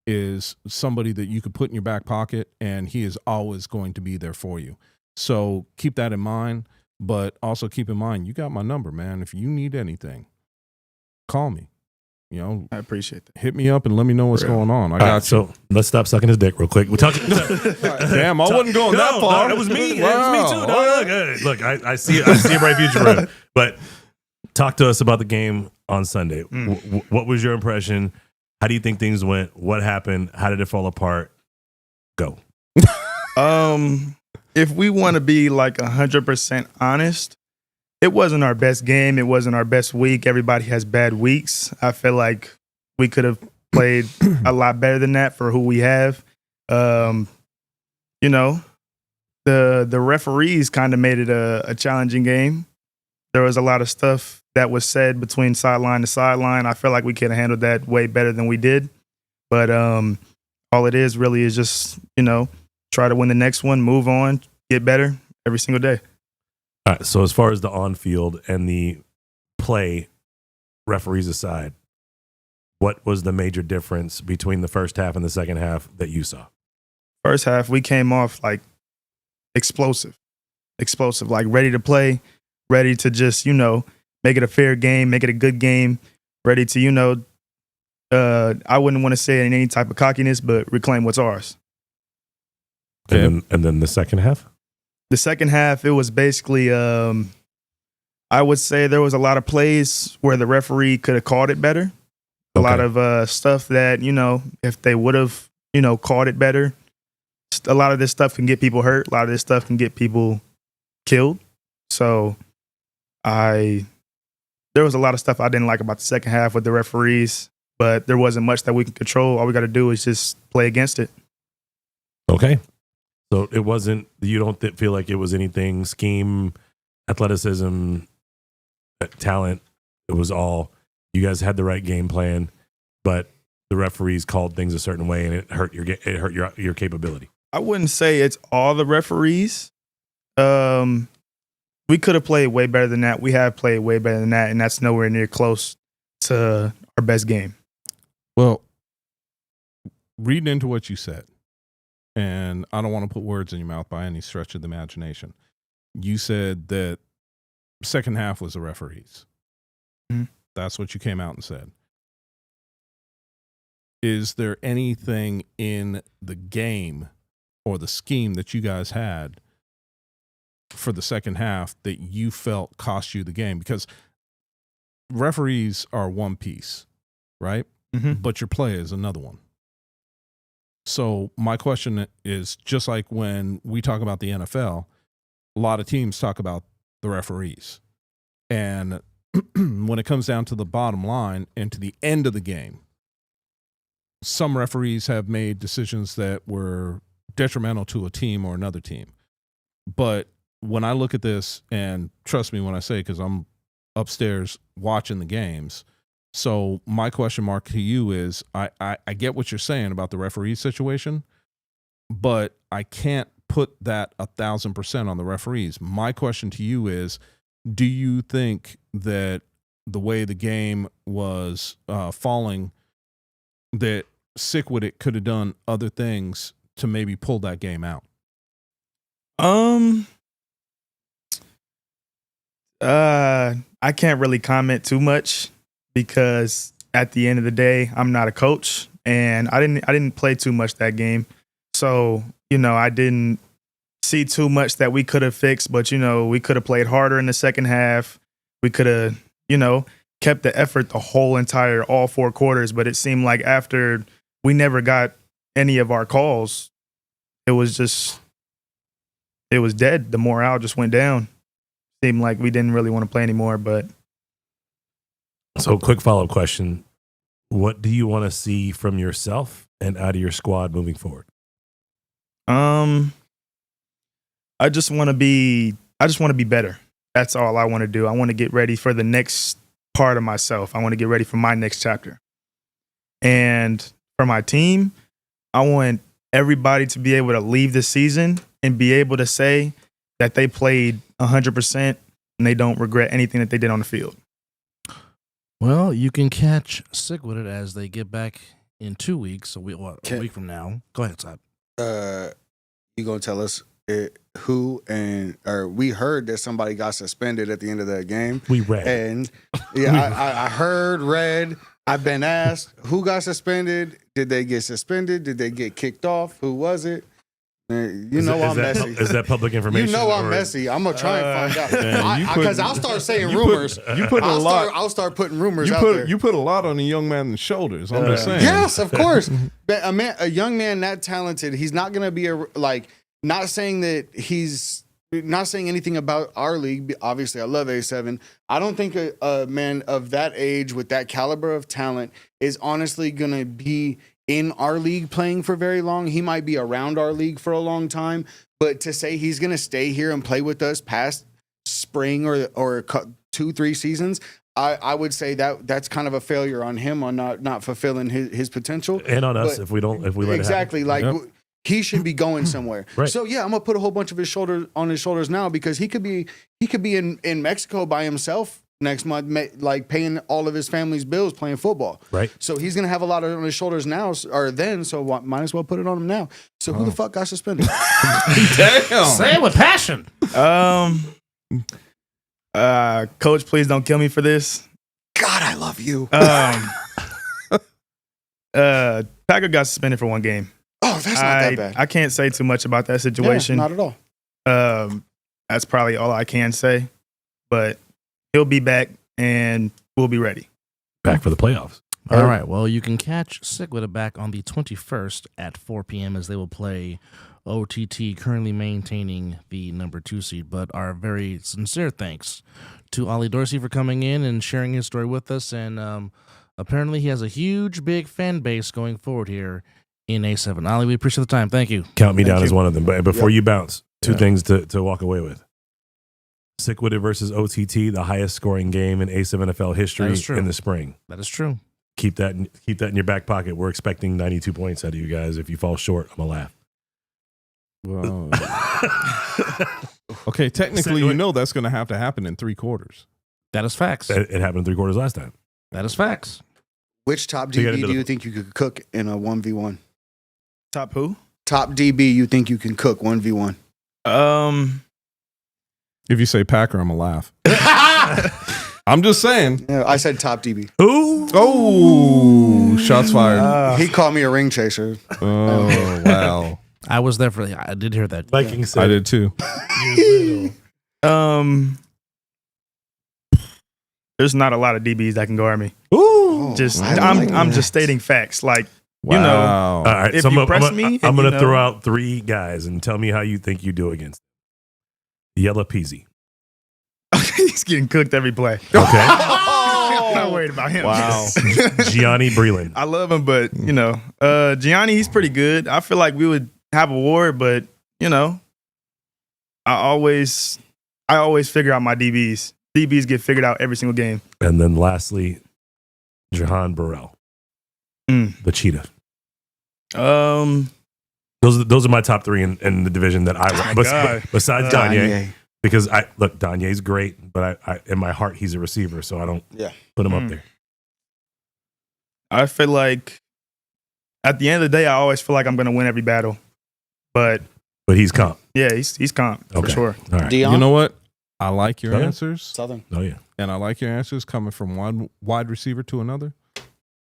is somebody that you could put in your back pocket, and he is always going to be there for you. So keep that in mind, but also keep in mind, you got my number, man. If you need anything, call me. I appreciate that. Hit me up and let me know what's For real. going on. I All got right, you. so let's stop sucking his dick real quick. We're talking. Damn, I wasn't going that far. That was me. Wow. That was me too. No, look, I see a bright future for him. But talk to us about the game on Sunday. What was your impression? How do you think things went? What happened? How did it fall apart? Go. If we want to be like 100% honest, it wasn't our best game. It wasn't our best week. Everybody has bad weeks. I feel like we could have played a lot better than that for who we have. The referees kind of made it a challenging game. There was a lot of stuff that was said between sideline to sideline. I feel like we could have handled that way better than we did. But all it is really is just, try to win the next one, move on, get better every single day. All right. So as far as the on-field and the play, referees aside, what was the major difference between the first half and the second half that you saw? First half, we came off like explosive, like ready to play, ready to just, make it a fair game, make it a good game, ready to, I wouldn't want to say it in any type of cockiness, but reclaim what's ours. And then the second half? The second half, it was basically, I would say there was a lot of plays where the referee could have called it better. A lot of stuff that, if they would have, called it better, a lot of this stuff can get people hurt. A lot of this stuff can get people killed. So there was a lot of stuff I didn't like about the second half with the referees, but there wasn't much that we can control. All we got to do is just play against it. Okay. So it wasn't, you don't feel like it was anything scheme, athleticism, talent. It was all, you guys had the right game plan, but the referees called things a certain way and it hurt your capability. I wouldn't say it's all the referees. We could have played way better than that. We have played way better than that, and that's nowhere near close to our best game. Well, reading into what you said, and I don't want to put words in your mouth by any stretch of the imagination. You said that second half was the referees. Mhm. That's what you came out and said. Is there anything in the game or the scheme that you guys had for the second half that you felt cost you the game? Because referees are one piece, right? Mhm. But your play is another one. So my question is, just like when we talk about the NFL, a lot of teams talk about the referees. And when it comes down to the bottom line and to the end of the game, some referees have made decisions that were detrimental to a team or another team. But when I look at this, and trust me when I say, because I'm upstairs watching the games. So my question mark to you is, I get what you're saying about the referee situation, but I can't put that 1,000% on the referees. My question to you is, do you think that the way the game was falling, that Sickwidit could have done other things to maybe pull that game out? I can't really comment too much because at the end of the day, I'm not a coach and I didn't play too much that game. So, I didn't see too much that we could have fixed, but we could have played harder in the second half. We could have, kept the effort the whole entire all 4 quarters, but it seemed like after we never got any of our calls, it was dead. The morale just went down. Seemed like we didn't really want to play anymore, but. So quick follow-up question. What do you want to see from yourself and out of your squad moving forward? I just want to be better. That's all I want to do. I want to get ready for the next part of myself. I want to get ready for my next chapter. And for my team, I want everybody to be able to leave the season and be able to say that they played 100% and they don't regret anything that they did on the field. Well, you can catch Sickwidit as they get back in 2 weeks, a week from now. Go ahead, Todd. You gonna tell us who or we heard that somebody got suspended at the end of that game. We read. And I read. I've been asked who got suspended. Did they get suspended? Did they get kicked off? Who was it? I'm messy. Is that public information? I'm messy. I'm gonna try and find out because I'll start saying rumors. I'll start putting rumors out there. You put a lot on a young man's shoulders. I'm just saying. Yes, of course. But a young man that talented, he's not gonna be not saying that he's not saying anything about our league. Obviously, I love A7. I don't think a man of that age with that caliber of talent is honestly gonna be in our league playing for very long. He might be around our league for a long time, but to say he's going to stay here and play with us past spring or 2-3 seasons, I would say that's kind of a failure on him on not fulfilling his potential, and on us if we let exactly it happen. like. Yep. He should be going somewhere. Right. So yeah, I'm gonna put a whole bunch of his shoulders now because he could be in Mexico by himself next month, like paying all of his family's bills playing football. Right. So he's going to have a lot on his shoulders now, or then, so might as well put it on him now. So who the fuck got suspended? Damn. Say it with passion. Coach, please don't kill me for this. God, I love you. Packer got suspended for 1 game. Oh, that's not that bad. I can't say too much about that situation. Yeah, not at all. That's probably all I can say, but he'll be back and we'll be ready. Back for the playoffs. All right. Well, you can catch Sickwidit back on the 21st at 4 p.m. as they will play OTT, currently maintaining the number 2 seed. But our very sincere thanks to Auli Dorsey for coming in and sharing his story with us. And apparently he has a huge, big fan base going forward here in A7. Auli, we appreciate the time. Thank you. Count me down as one of them. But before you bounce, 2 things to walk away with. Sickwidit versus OTT, the highest scoring game in A7FL history in the spring. That is true. Keep that in your back pocket. We're expecting 92 points out of you guys. If you fall short, I'm gonna laugh. Well, okay, technically, that's going to have to happen in 3 quarters. That is facts. It happened in 3 quarters last time. That is facts. Which top DB do you think you could cook in a 1v1? Top who? Top DB you think you can cook 1v1? If you say Packer, I'm going to laugh. I'm just saying. Yeah, I said top DB. Who? Oh, shots fired. He called me a ring chaser. Oh, wow. I was there I did hear that. Viking said. I did too. There's not a lot of DBs that can guard me. Ooh. I'm just stating facts. Like, wow. All right, if so you press me, I'm going to throw out 3 guys and tell me how you think you do against them. Yellow Peasy. He's getting cooked every play. Okay. I'm not worried about him. Wow. Gianni Breland. I love him, but, Gianni, he's pretty good. I feel like we would have a war, but, I always figure out my DBs. DBs get figured out every single game. And then lastly, Jahan Burrell, the cheetah. Those are my top three in the division that I besides Danye. Because Danye's great, but I in my heart he's a receiver, so I don't put him up there. I feel like at the end of the day, I always feel like I'm going to win every battle, but he's comp. Yeah, he's comp for sure. All right. You know what? I like your Southern? answers. Southern. Oh yeah. And I like your answers coming from one wide receiver to another.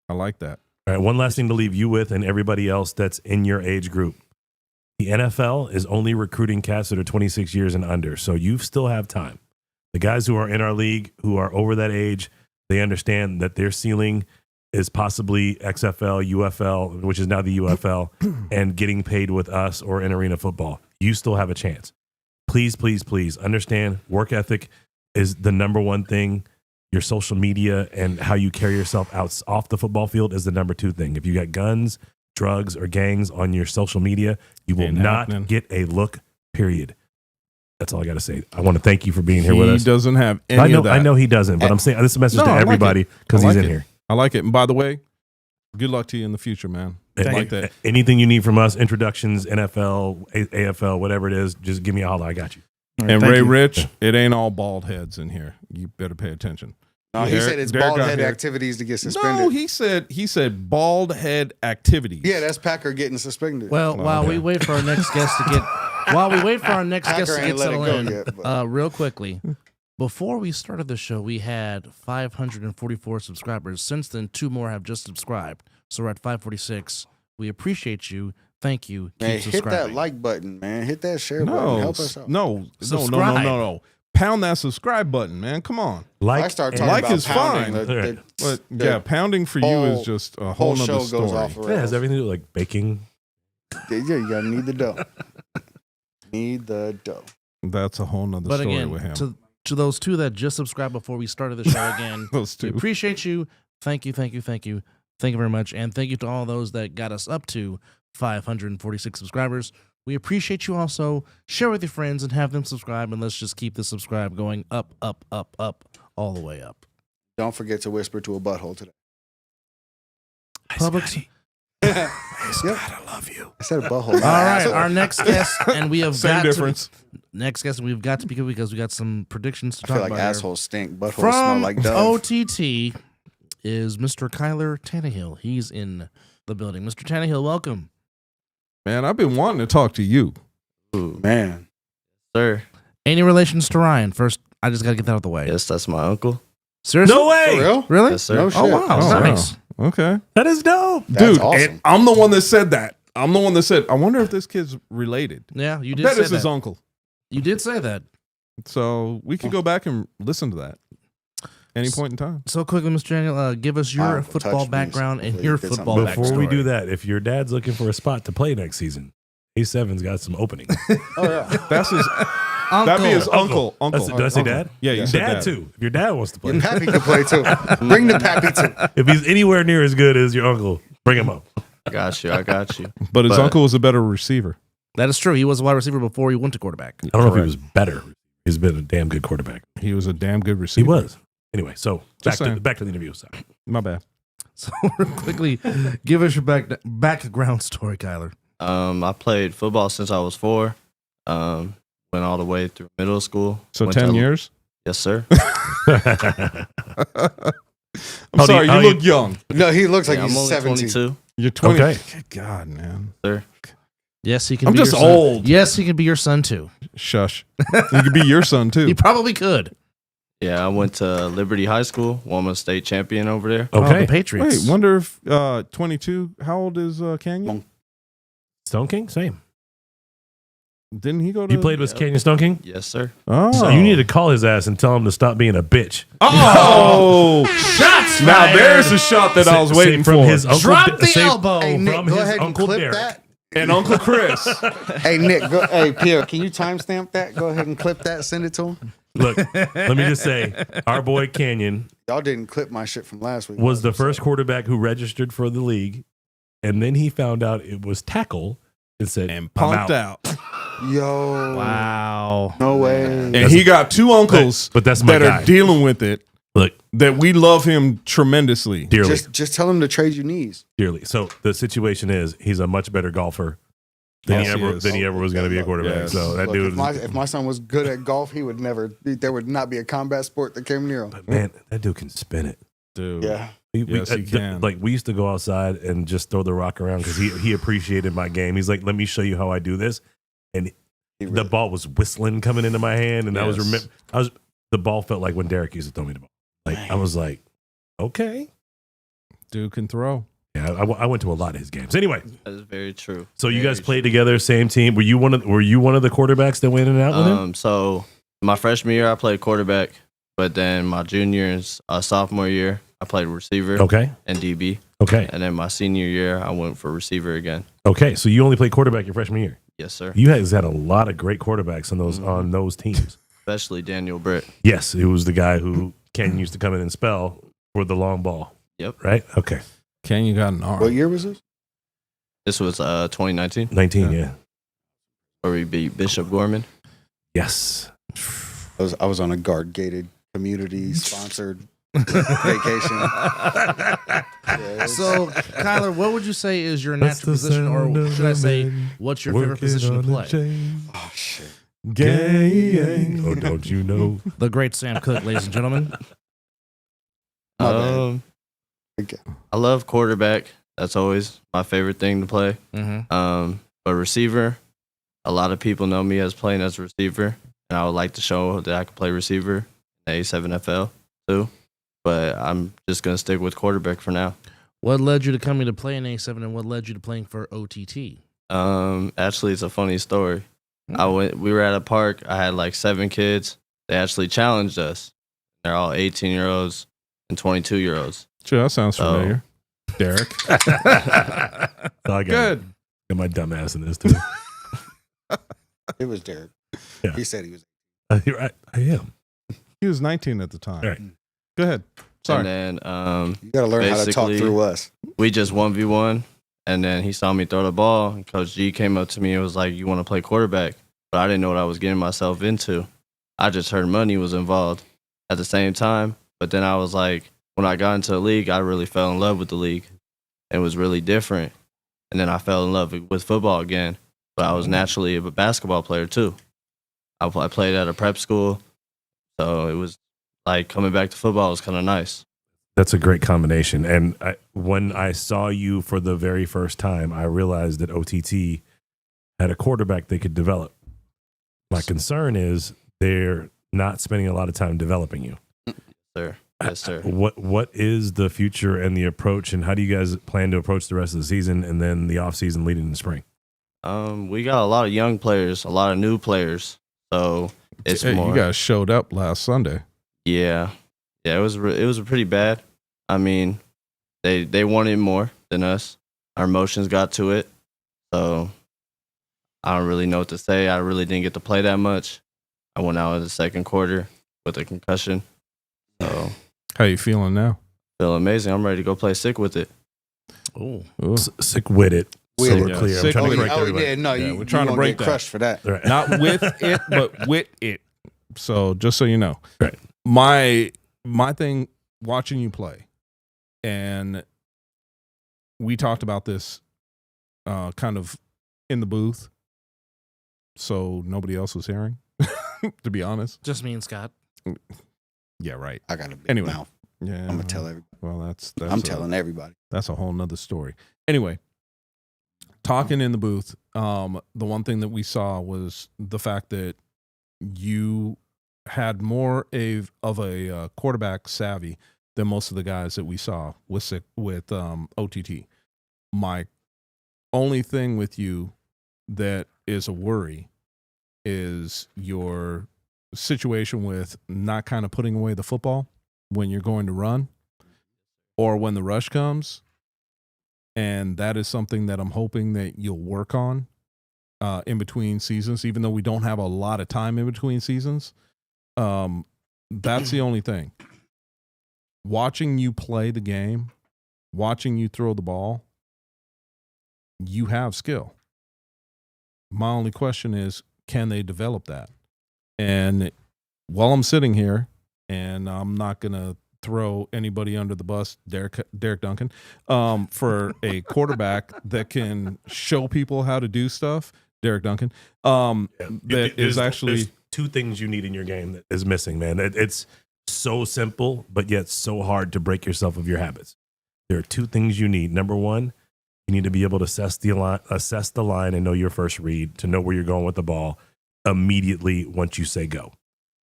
I like that. All right. One last thing to leave you with, and everybody else that's in your age group. The NFL is only recruiting cats that are 26 years and under, so you still have time. The guys who are in our league who are over that age, they understand that their ceiling is possibly XFL, UFL, which is now the UFL, and getting paid with us or in arena football. You still have a chance. Please, please, please understand work ethic is the number one thing. Your social media and how you carry yourself off the football field is the number two thing. If you got guns, drugs, or gangs on your social media, you will not get a look, period. That's all I got to say. I want to thank you for being here with us. He doesn't have any of that. I know he doesn't, but I'm saying this is a message to everybody because he's in here. I like it. And by the way, good luck to you in the future, man. I like that. Anything you need from us, introductions, NFL, AFL, whatever it is, just give me a holler. I got you. Right, and Ray Rich, it ain't all bald heads in here. You better pay attention. No, he said it's bald head activities to get suspended. No, he said bald head activities. Yeah, that's Packer getting suspended. Well, while we wait for our next guest to get settled in, real quickly, before we started the show, we had 544 subscribers. Since then, 2 more have just subscribed, so we're at 546. We appreciate you. Thank you. Keep man, subscribing. hit that like button, man. Hit that share button. Help us out. No. Pound that subscribe button, man. Come on. I start talking about is pounding, fine. Pounding for you is just a whole nother show story. goes off. It has everything to do with like baking. Yeah, you gotta need the dough. Need the dough. That's a whole nother But story again, with him. to those 2 that just subscribed before we started the show again, Those we 2. appreciate you. Thank you. Thank you very much. And thank you to all those that got us up to 546 subscribers. We appreciate you also. Share with your friends and have them subscribe, and let's just keep the subscribe going up, all the way up. Don't forget to whisper to a butthole today. Publix. I love you. I said a butthole. All right, our next guest, and we have Same difference. Next guest, we've got to be good because we got some predictions to I talk feel like about. assholes stink. Buttholes From smell like dove. OTT is Mr. Kyler Tannehill. He's in the building. Mr. Tannehill, welcome. Man, I've been wanting to talk to you. Ooh, Man. sir. Any relations to Ryan? First, I just got to get that out of the way. Yes, that's my uncle. Seriously? No way. For real? Really? Yes, sir. No shit. Oh, wow. Oh, Nice. wow. Okay. That is dope. That's Dude, awesome. and I'm the one that said that. I'm the one that said, I wonder if this kid's related. Yeah, you I did bet say it's his that. uncle. You did say that. So we could go back and listen to that any point in time. So quickly, Mr. Daniel, give us your Uncle football touched me. background and He your did something. football Before we backstory. do that, if your dad's looking for a spot to play next season, A7's got some openings. Oh, yeah. That's his. Uncle. That'd be his uncle. Uncle. Did I say dad? Yeah, you said Dad dad. too. If your dad wants to play, Your pappy can play too. Bring the pappy too. if he's anywhere near as good as your uncle, bring him up. I got you. But his But- uncle was a better receiver. That is true. He was a wide receiver before he went to quarterback. I don't know if he Correct. was better. He's been a damn good quarterback. He was a damn good He receiver. was. Anyway, so back saying. to the interview. Sorry. My bad. So quickly, give us your background story, Kyler. I played football since I was 4. Went all the way through middle school. So Went 10 to- years? Yes, sir. I'm sorry, you look young. No, he looks like Yeah, I'm he's only 17. 22, You're 20. Okay. Good God, man. sir. Yes, he can. I'm be just your son. old. Yes, he can be your son too. Shush. He could be your son, too. He probably could. Yeah, I went to Liberty High School. Won a state champion over there. Oh, Okay. the Patriots. Wait, wonder if 22, how old is Canyon? Stone King, same. Didn't he go to... You played with Canyon Stone King? Yes, sir. Oh. So you need to call his ass and tell him to stop being a bitch. Oh! Shots Now fired. there's a shot that I was Say waiting from for. his uncle. Drop the say elbow. Hey, Nick, from go his ahead and Uncle clip Derek. that. And Uncle Chris. Hey, Nick. Hey, Pierre, can you timestamp that? Go ahead and clip that. Send it to him. Look, let me just say, our boy Canyon Y'all didn't clip my shit from last week. was the first quarterback who registered for the league, and then he found out it was tackle and said, And "I'm punked out." out. Yo. Wow. No way. And he got two uncles But that's my that guy. are dealing with it. Look, That we love him tremendously. dearly, Just tell him to trade you knees. dearly. So the situation is, he's a much better golfer than Yes, he is. he ever was going to be a quarterback. Yes. So that Look, dude, if my son was good at golf, he would never. There would not be a combat sport that came near him. but man, that dude can spin it. Dude. Yeah. Yes, he can. Like, we used to go outside and just throw the rock around because he appreciated my game. He's like, let me show you how I do this. And the ball was whistling coming into my hand, and Yes. the ball felt like when Derek used to throw me the ball. Like, I was like, okay. Dude can throw. Yeah, I went to a lot of his games. Anyway, That is very true. so you Very guys played true. together, same team. Were you one of the quarterbacks that went in and out with him? So my freshman year, I played quarterback, but then my junior and sophomore year, I played receiver Okay, and DB, okay, and then my senior year, I went for receiver again. okay. So you only played quarterback your freshman year. Yes, sir. You guys had a lot of great quarterbacks on those teams. Especially Daniel Britt. Yes, it was the guy who Ken used to come in and spell for the long ball. Yep. Right. Okay. Ken, you got an arm. What year was this? This was 2019, 19. Yeah. where we beat Bishop Gorman. Yes. I was on a guard gated community sponsored vacation. Yeah, So, Kyler, what would you say is your natural position, or should I say, what's your favorite position to play? oh shit. Gang. Oh, don't you know? The great Sam Cook, ladies and gentlemen. My bad. Okay. I love quarterback. That's always my favorite thing to play. Mm-hmm. But receiver, a lot of people know me as playing as a receiver, and I would like to show that I can play receiver in A7FL too. But I'm just gonna stick with quarterback for now. What led you to coming to play in A7, and what led you to playing for OTT? Actually, it's a funny story. We were at a park. I had like 7 kids. They actually challenged us. They're all 18-year-olds and 22-year-olds. Sure, that sounds So- familiar. Derek. So I got, Good. got my dumb ass in this too. It was Derek. Yeah. He said he was. I am. He was 19 at the time. All right. Go ahead. Sorry. And then You got to learn how to talk Basically- through us. we just 1v1. And then he saw me throw the ball. And Coach G came up to me and was like, "You want to play quarterback?" But I didn't know what I was getting myself into. I just heard money was involved at the same time. But then I was like, when I got into the league, I really fell in love with the league. It was really different. And then I fell in love with football again. But I was naturally a basketball player too. I played at a prep school. So it was like coming back to football was kind of nice. That's a great combination. And when I saw you for the very first time, I realized that OTT had a quarterback they could develop. My concern is they're not spending a lot of time developing you. Sir. Yes, sir. What is the future and the approach, and how do you guys plan to approach the rest of the season and then the off season leading into spring? We got a lot of young players, a lot of new players. So it's Hey, more. you guys showed up last Sunday. Yeah. It was pretty bad. I mean, they wanted more than us. Our emotions got to it. So I don't really know what to say. I really didn't get to play that much. I went out in the second quarter with a concussion. So How you feeling now? feel amazing. I'm ready to go play Sickwidit. Oh, Ooh. Sickwidit. So Wait, we're yeah, clear. I'm trying to Sickwidit. correct Oh, everybody. yeah, no, Yeah, you, we're trying to you break get that. crushed for that. Right. Not with it, but with it. So just so you know. Right. My thing watching you play, and we talked about this kind of in the booth, so nobody else was hearing, to be honest. just me and Scott. Yeah, right. I got a big Anyway. mouth. Yeah. I'm gonna tell everybody. Well, that's I'm telling everybody. that's a whole nother story. Anyway, talking in the booth, the one thing that we saw was the fact that you had more of a quarterback savvy than most of the guys that we saw with OTT. My only thing with you that is a worry is your situation with not kind of putting away the football when you're going to run or when the rush comes. And that is something that I'm hoping that you'll work on in between seasons, even though we don't have a lot of time in between seasons. That's the only thing. Watching you play the game, watching you throw the ball, you have skill. My only question is, can they develop that? And while I'm sitting here, and I'm not going to throw anybody under the bus, Derek Duncan, for a quarterback that can show people how to do stuff, Derek Duncan, there's two things you need in your game that is missing, man. It's so simple, but yet so hard to break yourself of your habits. There are two things you need. Number one, you need to be able to assess the line and know your first read, to know where you're going with the ball immediately once you say go,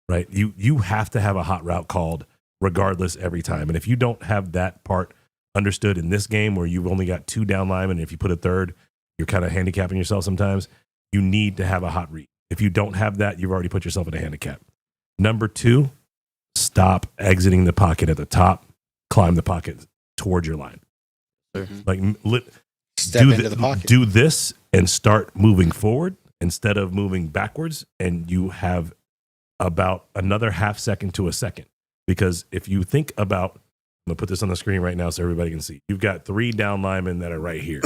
right? You have to have a hot route called regardless every time. And if you don't have that part understood in this game, where you've only got 2 down linemen, and if you put a third, you're kind of handicapping yourself sometimes, you need to have a hot read. If you don't have that, you've already put yourself in a handicap. Number 2, stop exiting the pocket at the top, climb the pocket towards your line. Like, Step into the pocket. Do this and start moving forward instead of moving backwards, and you have about another half second to a second. Because if you think about, I'm going to put this on the screen right now so everybody can see. You've got 3 down linemen that are right here.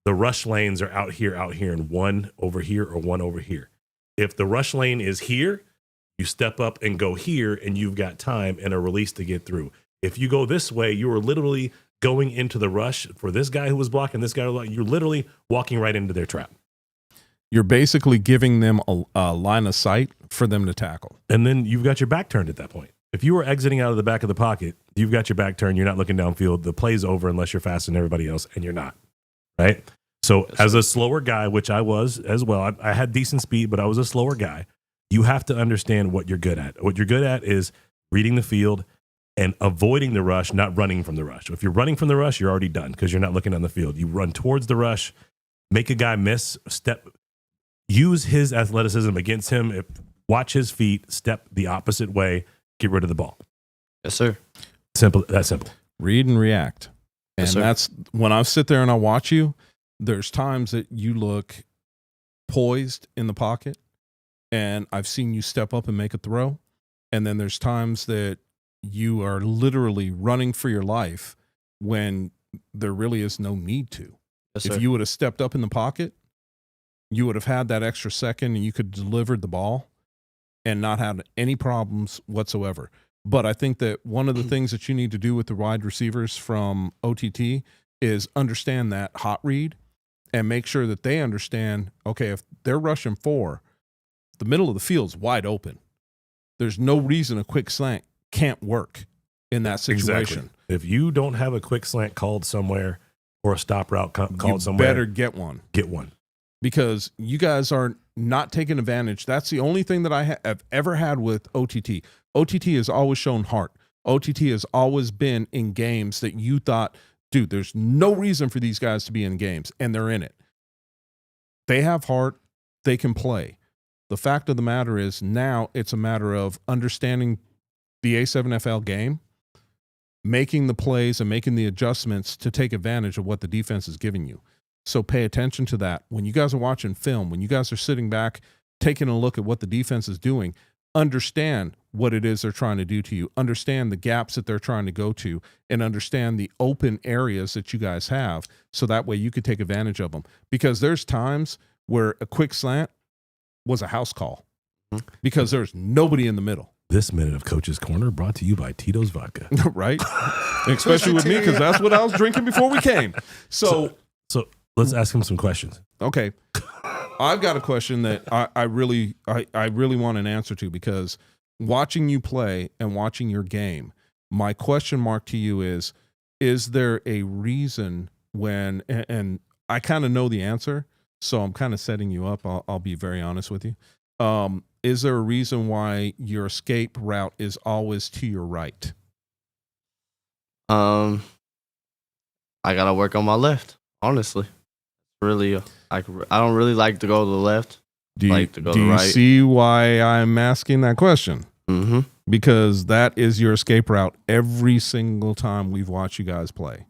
The rush lanes are out here, and 1 over here or 1 over here. If the rush lane is here, you step up and go here, and you've got time and a release to get through. If you go this way, you are literally going into the rush for this guy who was blocking, this guy, you're literally walking right into their trap. You're basically giving them a line of sight for them to tackle. And then you've got your back turned at that point. If you were exiting out of the back of the pocket, you've got your back turned, you're not looking downfield, the play's over unless you're faster than everybody else, and you're not, right? So as a slower guy, which I was as well, I had decent speed, but I was a slower guy. You have to understand what you're good at. What you're good at is reading the field and avoiding the rush, not running from the rush. If you're running from the rush, you're already done because you're not looking on the field. You run towards the rush, make a guy miss, use his athleticism against him, watch his feet, step the opposite way, get rid of the ball. Yes, sir. Simple. That's simple. Read and react. And Yes, sir. that's when I sit there and I watch you, there's times that you look poised in the pocket, and I've seen you step up and make a throw. And then there's times that you are literally running for your life when there really is no need to. Yes, If sir. you would have stepped up in the pocket, you would have had that extra second and you could deliver the ball and not have any problems whatsoever. But I think that one of the things that you need to do with the wide receivers from OTT is understand that hot read and make sure that they understand, okay, if they're rushing 4, the middle of the field's wide open. There's no reason a quick slant can't work in that situation. Exactly. If you don't have a quick slant called somewhere or a stop route called somewhere, better get one. Get one. Because you guys are not taking advantage. That's the only thing that I have ever had with OTT. OTT has always shown heart. OTT has always been in games that you thought, dude, there's no reason for these guys to be in games, and they're in it. They have heart. They can play. The fact of the matter is now it's a matter of understanding the A7FL game, making the plays and making the adjustments to take advantage of what the defense is giving you. So pay attention to that. When you guys are watching film, when you guys are sitting back, taking a look at what the defense is doing, understand what it is they're trying to do to you, understand the gaps that they're trying to go to, and understand the open areas that you guys have, so that way you could take advantage of them. Because there's times where a quick slant was a house call because there's nobody in the middle. This minute of Coach's Corner brought to you by Tito's Vodka. Right? Especially with me, because that's what I was drinking before we came. So let's ask him some questions. okay, I've got a question that I really want an answer to, because watching you play and watching your game, my question mark to you is there a reason when, and I kind of know the answer, so I'm kind of setting you up. I'll be very honest with you. Is there a reason why your escape route is always to your right? I gotta work on my left, honestly. Really, I don't really like to go to the left. Do you, Like to go do to you right. see why I'm asking that question? Mm-hmm. Because that is your escape route every single time we've watched you guys play.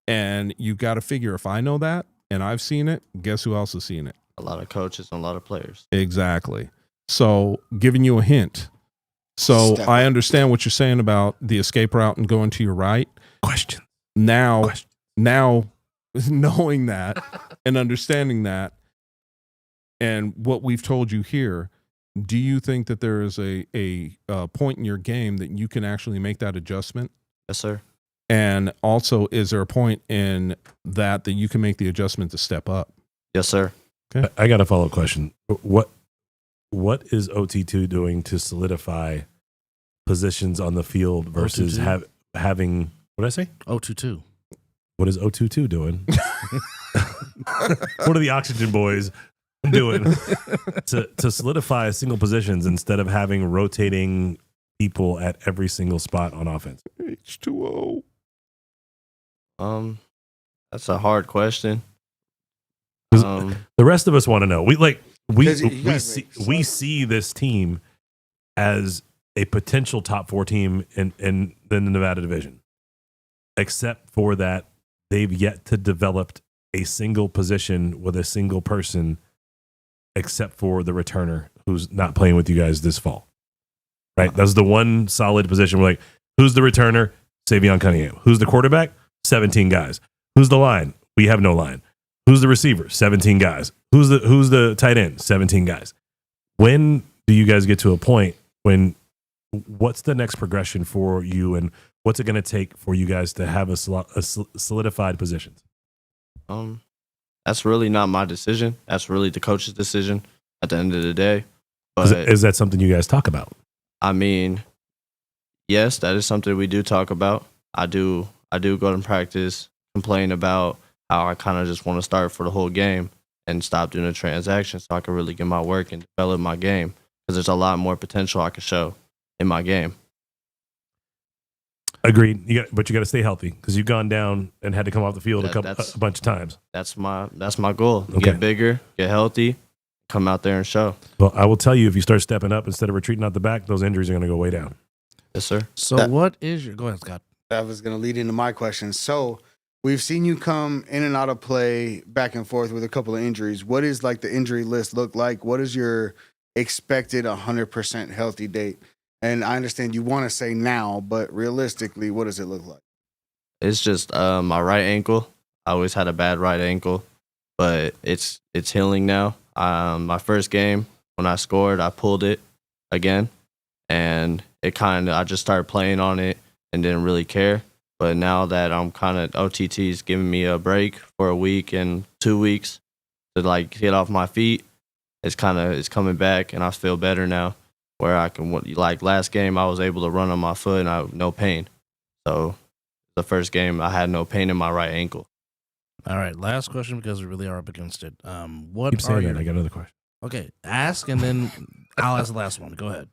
And you've got to figure, if I know that and I've seen it, guess who else has seen it? A lot of coaches and a lot of players. Exactly. So giving you a hint. So Step I up. understand what you're saying about the escape route and going to your right. Question. Now knowing that and understanding that, and what we've told you here, do you think that there is a point in your game that you can actually make that adjustment? Yes, sir. And also, is there a point in that you can make the adjustment to step up? Yes, sir. I got a follow-up question. What is OT2 doing to solidify positions on the field versus having, what did I say? 022. What is O22 doing? What are the Oxygen boys doing to solidify single positions instead of having rotating people at every single spot on offense? H2O. That's a hard question. The rest of us want to know. We see this team as a potential top 4 team in the Nevada division, except for that they've yet to develop a single position with a single person, except for the returner who's not playing with you guys this fall. Right? That's the one solid position. We're like, who's the returner? Savion Cunningham. Who's the quarterback? 17 guys. Who's the line? We have no line. Who's the receiver? 17 guys. Who's the tight end? 17 guys. When do you guys get to a point when what's the next progression for you, and what's it going to take for you guys to have a solidified positions? That's really not my decision. That's really the coach's decision at the end of the day. But Is that something you guys talk about? I mean, yes, that is something we do talk about. I do go to practice, complain about how I kind of just want to start for the whole game and stop doing a transaction so I can really get my work and develop my game, because there's a lot more potential I can show in my game. Agreed. But you got to stay healthy, because you've gone down and had to come off the field a bunch of times. That's my goal. Okay. Get bigger, get healthy, come out there and show. Well, I will tell you, if you start stepping up instead of retreating out the back, those injuries are going to go way down. Yes, sir. So what is your... Go ahead, Scott. That was going to lead into my question. So we've seen you come in and out of play back and forth with a couple of injuries. What is like the injury list look like? What is your expected 100% healthy date? And I understand you want to say now, but realistically, what does it look like? It's just my right ankle. I always had a bad right ankle, but it's healing now. My first game, when I scored, I pulled it again, and I just started playing on it and didn't really care. But now that I'm kind of, OTT's giving me a break for a week and 2 weeks to like get off my feet, it's coming back, and I feel better now. Where I can, like last game, I was able to run on my foot and I have no pain. So the first game, I had no pain in my right ankle. All right, last question, because we really are up against it. What Keep are saying your... that. I got another question. Okay, ask, and then I'll ask the last one. Go ahead.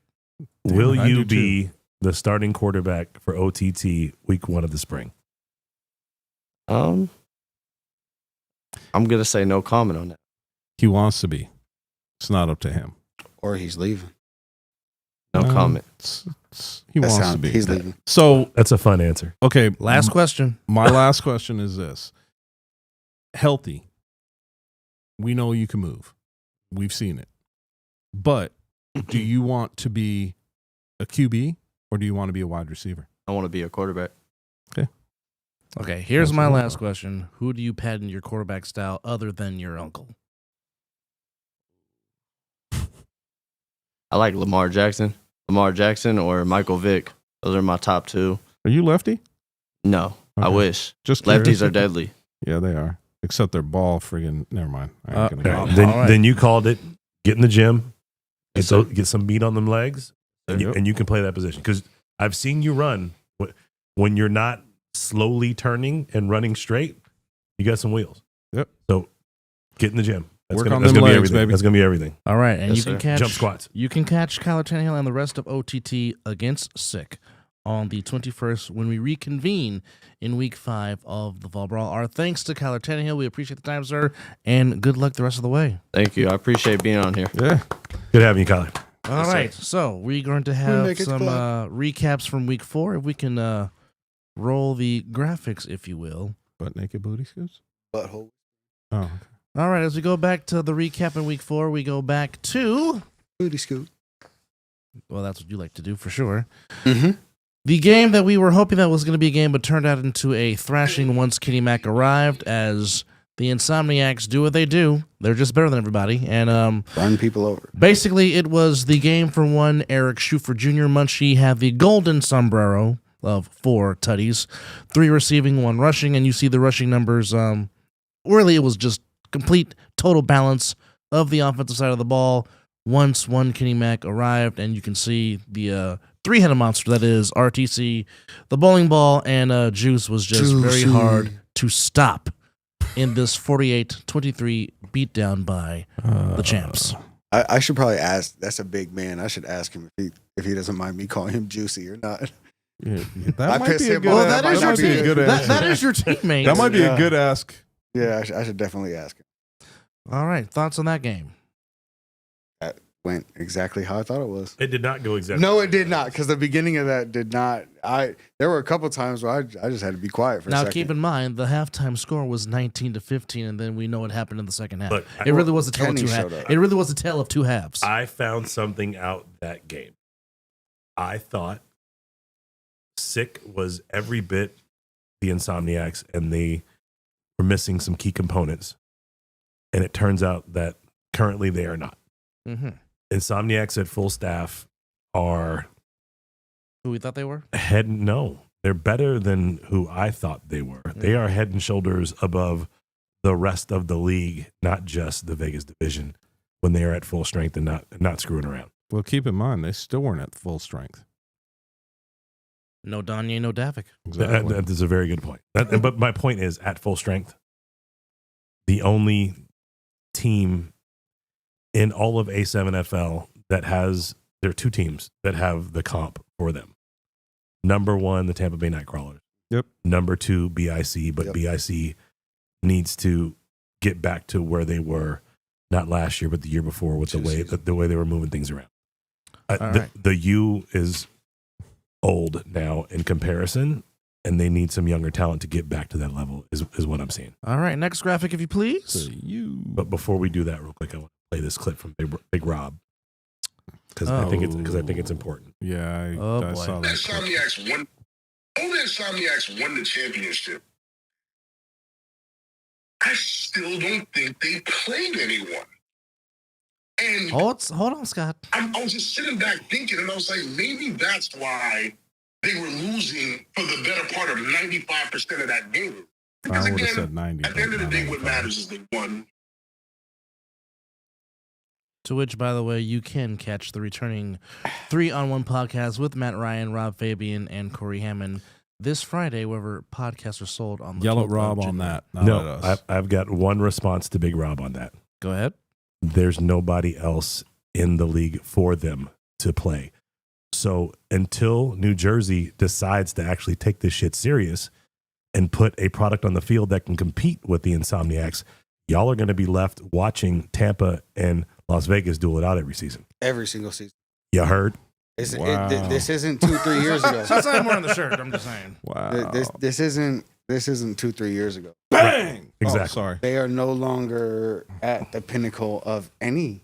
Will I you do be the starting quarterback for OTT week 1 of the spring? I'm gonna say no comment on that. He wants to be. It's not up to him. Or he's leaving. No comment. He That wants to sound- be. He's leaving. So, That's a fun answer. okay. Last question. My last question is this. Healthy. We know you can move. We've seen it. But do you want to be a QB or do you want to be a wide receiver? I want to be a quarterback. Okay, here's my last question. Who do you patent your quarterback style other than your uncle? I like Lamar Jackson or Michael Vick. Those are my top 2. Are you lefty? No, I Okay. wish. Just Lefties curious. are deadly. Yeah, they are. Except their ball friggin' never mind. I ain't gonna go. Then, All right. then you called it. Get in the gym. Yes, sir. Get some meat on them legs, and Yep. you can play that position. Because I've seen you run when you're not slowly turning and running straight. You got some wheels. Yep. So get in the gym. Work gonna, on that's them gonna be legs, everything. baby. That's gonna be everything. All right, and Yes, you can sir. catch Jump squats. You can catch Kyler Tannehill and the rest of OTT against Sick on the 21st when we reconvene in Week 5 of the Fall Brawl. Our thanks to Kyler Tannehill. We appreciate the time, sir, and good luck the rest of the way. Thank you. I appreciate being on here. Yeah. Good having you, Kyler. All Yes, right, sir. so we're going to have make it some clap. recaps from Week 4. If we can roll the graphics, if you will. Butt naked booty scoots? Butthole. Oh, okay. All right, as we go back to the recap in Week 4, we go back to... Booty scoot. Well, that's what you like to do, for sure. Mm-hmm. The game that we were hoping that was going to be a game, but turned out into a thrashing once Kitty Mac arrived, as the Insomniacs do what they do. They're just better than everybody. And Run people over. basically, it was the game for one. Eric Schufer Jr. Munchie had the golden sombrero of 4 tutties, 3 receiving, 1 rushing, and you see the rushing numbers. Really, it was just complete total balance of the offensive side of the ball. Once one Kenny Mack arrived, and you can see the 3-headed monster that is RTC, the bowling ball, and Juice was just very hard to stop in this 48-23 beatdown by the champs. I should probably ask. That's a big man. I should ask him if he doesn't mind me calling him Juicy or not. Yeah, I that might pissed be a him good. off. Well, that might is your not be a team. good ask. That is your teammate. That might be Yeah. a good ask. Yeah, I should definitely ask him. All right, thoughts on that game? That went exactly how I thought it was. It did not go exactly. No, it did not, because the beginning of that did not. There were a couple times where I just had to be quiet for a Now, second. keep in mind, the halftime score was 19-15, and then we know what happened in the second half. Look, It really was a tale of Kenny two halves. showed up. It really was a tale of 2 halves. I found something out that game. I thought Sick was every bit the Insomniacs, and they were missing some key components. And it turns out that currently they are not. Mm-hmm. Insomniacs at full staff are Who we thought they were? they're better than who I thought they were. They are head and shoulders above the rest of the league, not just the Vegas division, when they are at full strength and not screwing around. Well, keep in mind they still weren't at full strength. No Danye, no Davik. Exactly. That is a very good point. But my point is, at full strength, the only team in all of A7FL that has, there are 2 teams that have the comp for them. Number 1, the Tampa Bay Nightcrawlers. Yep. Number 2, BIC, but Yep. BIC needs to get back to where they were, not last year, but the year before, with the way they were moving things around. right. The U is old now in comparison, and they need some younger talent to get back to that level, is what I'm seeing. All right, next graphic, if you please. So But before we do that, real quick, I want to play this clip from Big Rob, because I think it's important. yeah, Oh, I boy. saw that. Insomniacs won. Only Insomniacs won the championship. I still don't think they played anyone. And Hold on, Scott. I was just sitting back thinking, and I was like, maybe that's why they were losing for the better part of 95% of that game. Because I would have again, said 90. at the end of the but day, not what 95. matters is they won. To which, by the way, you can catch the returning 3-on-1 podcast with Matt Ryan, Rob Fabian, and Corey Hammond this Friday, wherever podcasts are sold on the Yell at 12th of Rob on January. that. Not at No, us. I've got one response to Big Rob on that. Go ahead. There's nobody else in the league for them to play. So until New Jersey decides to actually take this shit serious and put a product on the field that can compete with the Insomniacs, y'all are going to be left watching Tampa and Las Vegas duel it out every season. Every single season. You heard? Wow. This isn't 2-3 years ago. That's not more on the shirt. I'm just saying. Wow. This isn't 2-3 years ago. Bang! Exactly. Oh, sorry. They are no longer at the pinnacle of any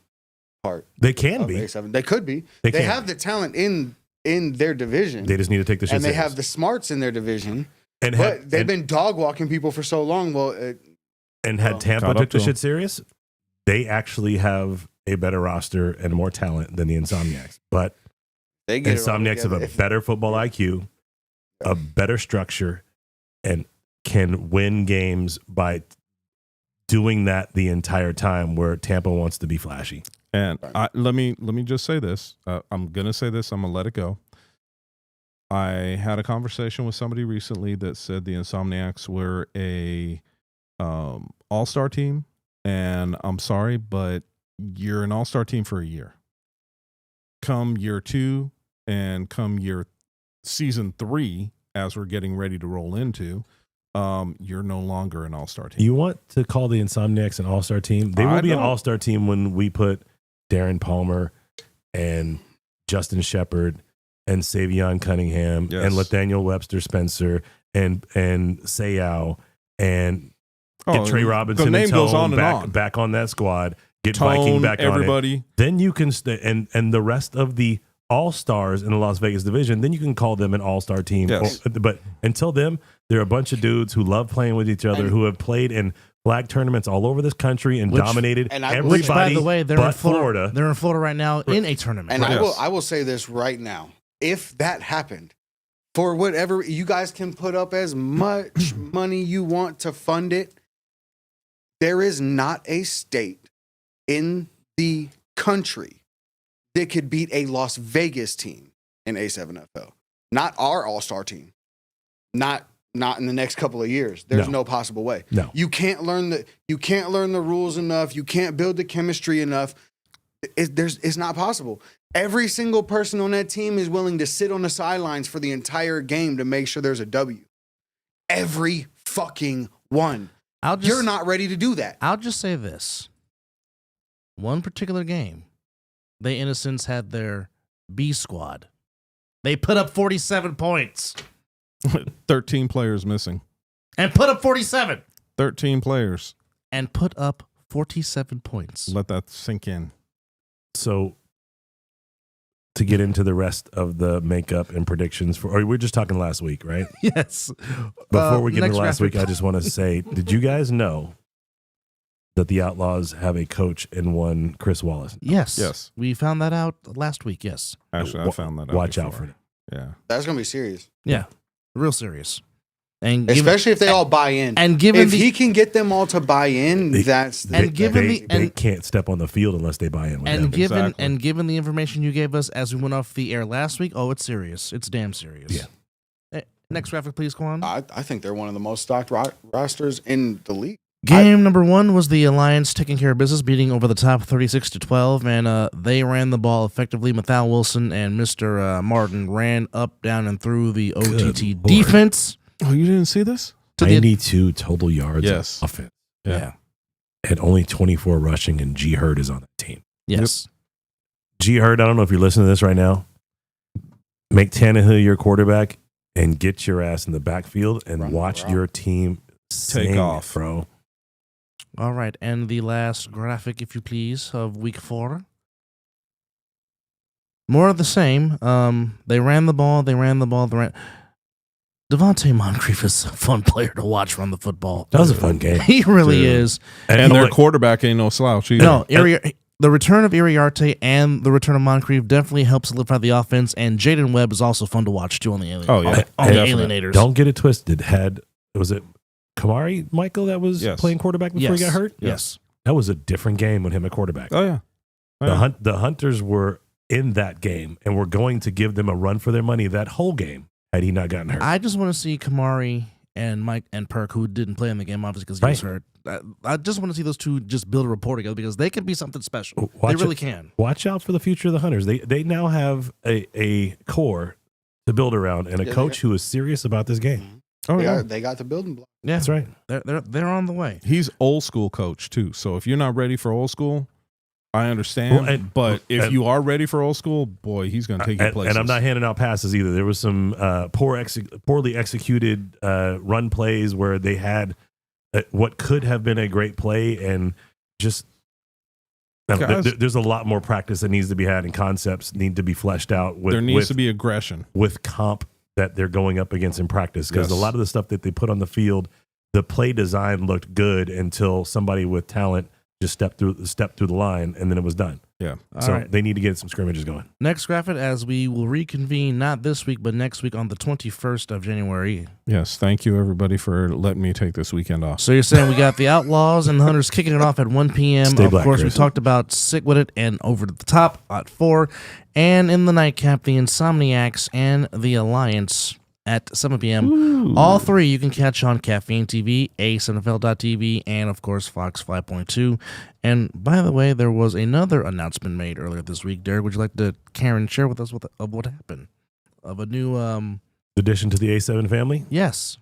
part They can of be. A7. They could be. They They can have the talent in their division, They just need to take the shit and they serious. have the smarts in their division. and But they've been dog walking people for so long. Well, and had Tampa Caught up took the to 'em. shit serious, they actually have a better roster and more talent than the Insomniacs. But they get it all Insomniacs have together. a better football IQ, a better structure, and can win games by doing that the entire time, where Tampa wants to be flashy. And let me just say this. I'm gonna say this. I'm gonna let it go. I had a conversation with somebody recently that said the Insomniacs were a all-star team, and I'm sorry, but you're an all-star team for a year. Come year 2 and come year season 3, as we're getting ready to roll into, you're no longer an all-star team. You want to call the Insomniacs an all-star team? They will I be an don't. all-star team when we put Darren Palmer and Justin Shepard and Savion Cunningham Yes. and Nathaniel Webster Spencer and Sayao and get Trey Robinson The name and goes Tone on and on. back on that squad. Get Tone, Viking back on it. everybody. Then you can and the rest of the all-stars in the Las Vegas division, then you can call them an all-star team. Yes. But until then, they're a bunch of dudes who love playing with each other, And- who have played in flag tournaments all over this country and Which- dominated and I- everybody. Which, by the way, they're in but Florida. They're in Florida right now in a tournament. And Yes. I will say this right now. If that happened, for whatever you guys can put up as much money you want to fund it, there is not a state in the country that could beat a Las Vegas team in A7FL. Not our all-star team. Not in the next couple of years. There's no possible way. No. You can't learn the rules enough. You can't build the chemistry enough. It's not possible. Every single person on that team is willing to sit on the sidelines for the entire game to make sure there's a W. Every fucking one. You're not ready to do that. I'll just say this. One particular game, the Innocents had their B squad. They put up 47 points 13 players missing. and put up 47 13 players. and put up 47 points. Let that sink in. So to get into the rest of the makeup and predictions for, or we're just talking last week, right? Yes. Before we get next into last rapid- week, I just want to say, did you guys know that the Outlaws have a coach and one Chris Wallace? Yes. Yes. We found that out last week. Yes. Actually, I found that out. Watch out before. for it. Yeah. That's gonna be serious. Yeah. Real serious. And given, Especially if they all buy in. and given If the he can get them all to buy in, They- that's And the given they, the- they and- can't step on the field unless they buy in with and them. given Exactly. and given the information you gave us as we went off the air last week, oh, it's serious. It's damn serious. Yeah. Next graphic, please, Quan. I think they're one of the most stocked rosters in the league. Game number one was the Alliance taking care of business, beating over the top 36-12, and they ran the ball effectively. Mathal Wilson and Mr. Martin ran up, down, and through the OTT Lord. defense. Oh, you didn't see this? To the, 92 total yards Yes. of offense. yeah. And only 24 rushing, and G. Hurd is on that team. Yes. G. Hurd, I don't know if you're listening to this right now. Make Tannehill your quarterback and get your ass in the backfield and Run watch around. your team Take sing, off. bro. All right, and the last graphic, if you please, of week 4. More of the same. They ran the ball. Devontae Moncrief is a fun player to watch run the football. That was a fun game. He really Dude. is. And their look, quarterback ain't no slouch either. No, the return of Iriarte and the return of Moncrief definitely helps solidify the offense. And Jaden Webb is also fun to watch too on the Oh, yeah. on the Definitely. Alienators. don't get it twisted. Was it Kamari Michael that was Yes. playing quarterback before he got hurt? Yes. That was a different game with him at quarterback. Oh, yeah. Oh, yeah. The Hunters were in that game and were going to give them a run for their money that whole game had he not gotten hurt. I just want to see Kamari and Mike and Perk, who didn't play in the game obviously because he was hurt. I just want to see those two just build a rapport together because they could be something special. Watch They really it. can. Watch out for the future of the Hunters. They now have a core to build around and a Yeah, coach who is serious about this game. Oh, yeah. They got the building block. Yeah, That's right. They're on the way. He's old school coach, too. So if you're not ready for old school, I understand. Well, and- but if and- you are ready for old school, boy, he's going to take you places. And I'm not handing out passes either. There was some poorly executed run plays where they had what could have been a great play and just Guys- there's a lot more practice that needs to be had and concepts need to be fleshed out There needs to be aggression. with comp that they're going up against in practice because Yes. a lot of the stuff that they put on the field, the play design looked good until somebody with talent just stepped through the line and then it was done. Yeah. All So right. they need to get some scrimmages going. Next graphic, as we will reconvene not this week but next week on the 21st of January. Yes. Thank you, everybody, for letting me take this weekend off. So you're saying we got the Outlaws and the Hunters kicking it off at 1 p.m. Stay Of black, course, Chris. we talked about Sickwidit and Over to the Top at 4. And in the nightcap, the Insomniacs and the Alliance at 7 p.m. All three you can catch on Caffeine TV, A7FL.tv, and of course Fox 5.2. And by the way, there was another announcement made earlier this week. Derek, would you like to, Karen, share with us of what happened? Of a new, Addition to the A7 family, yes.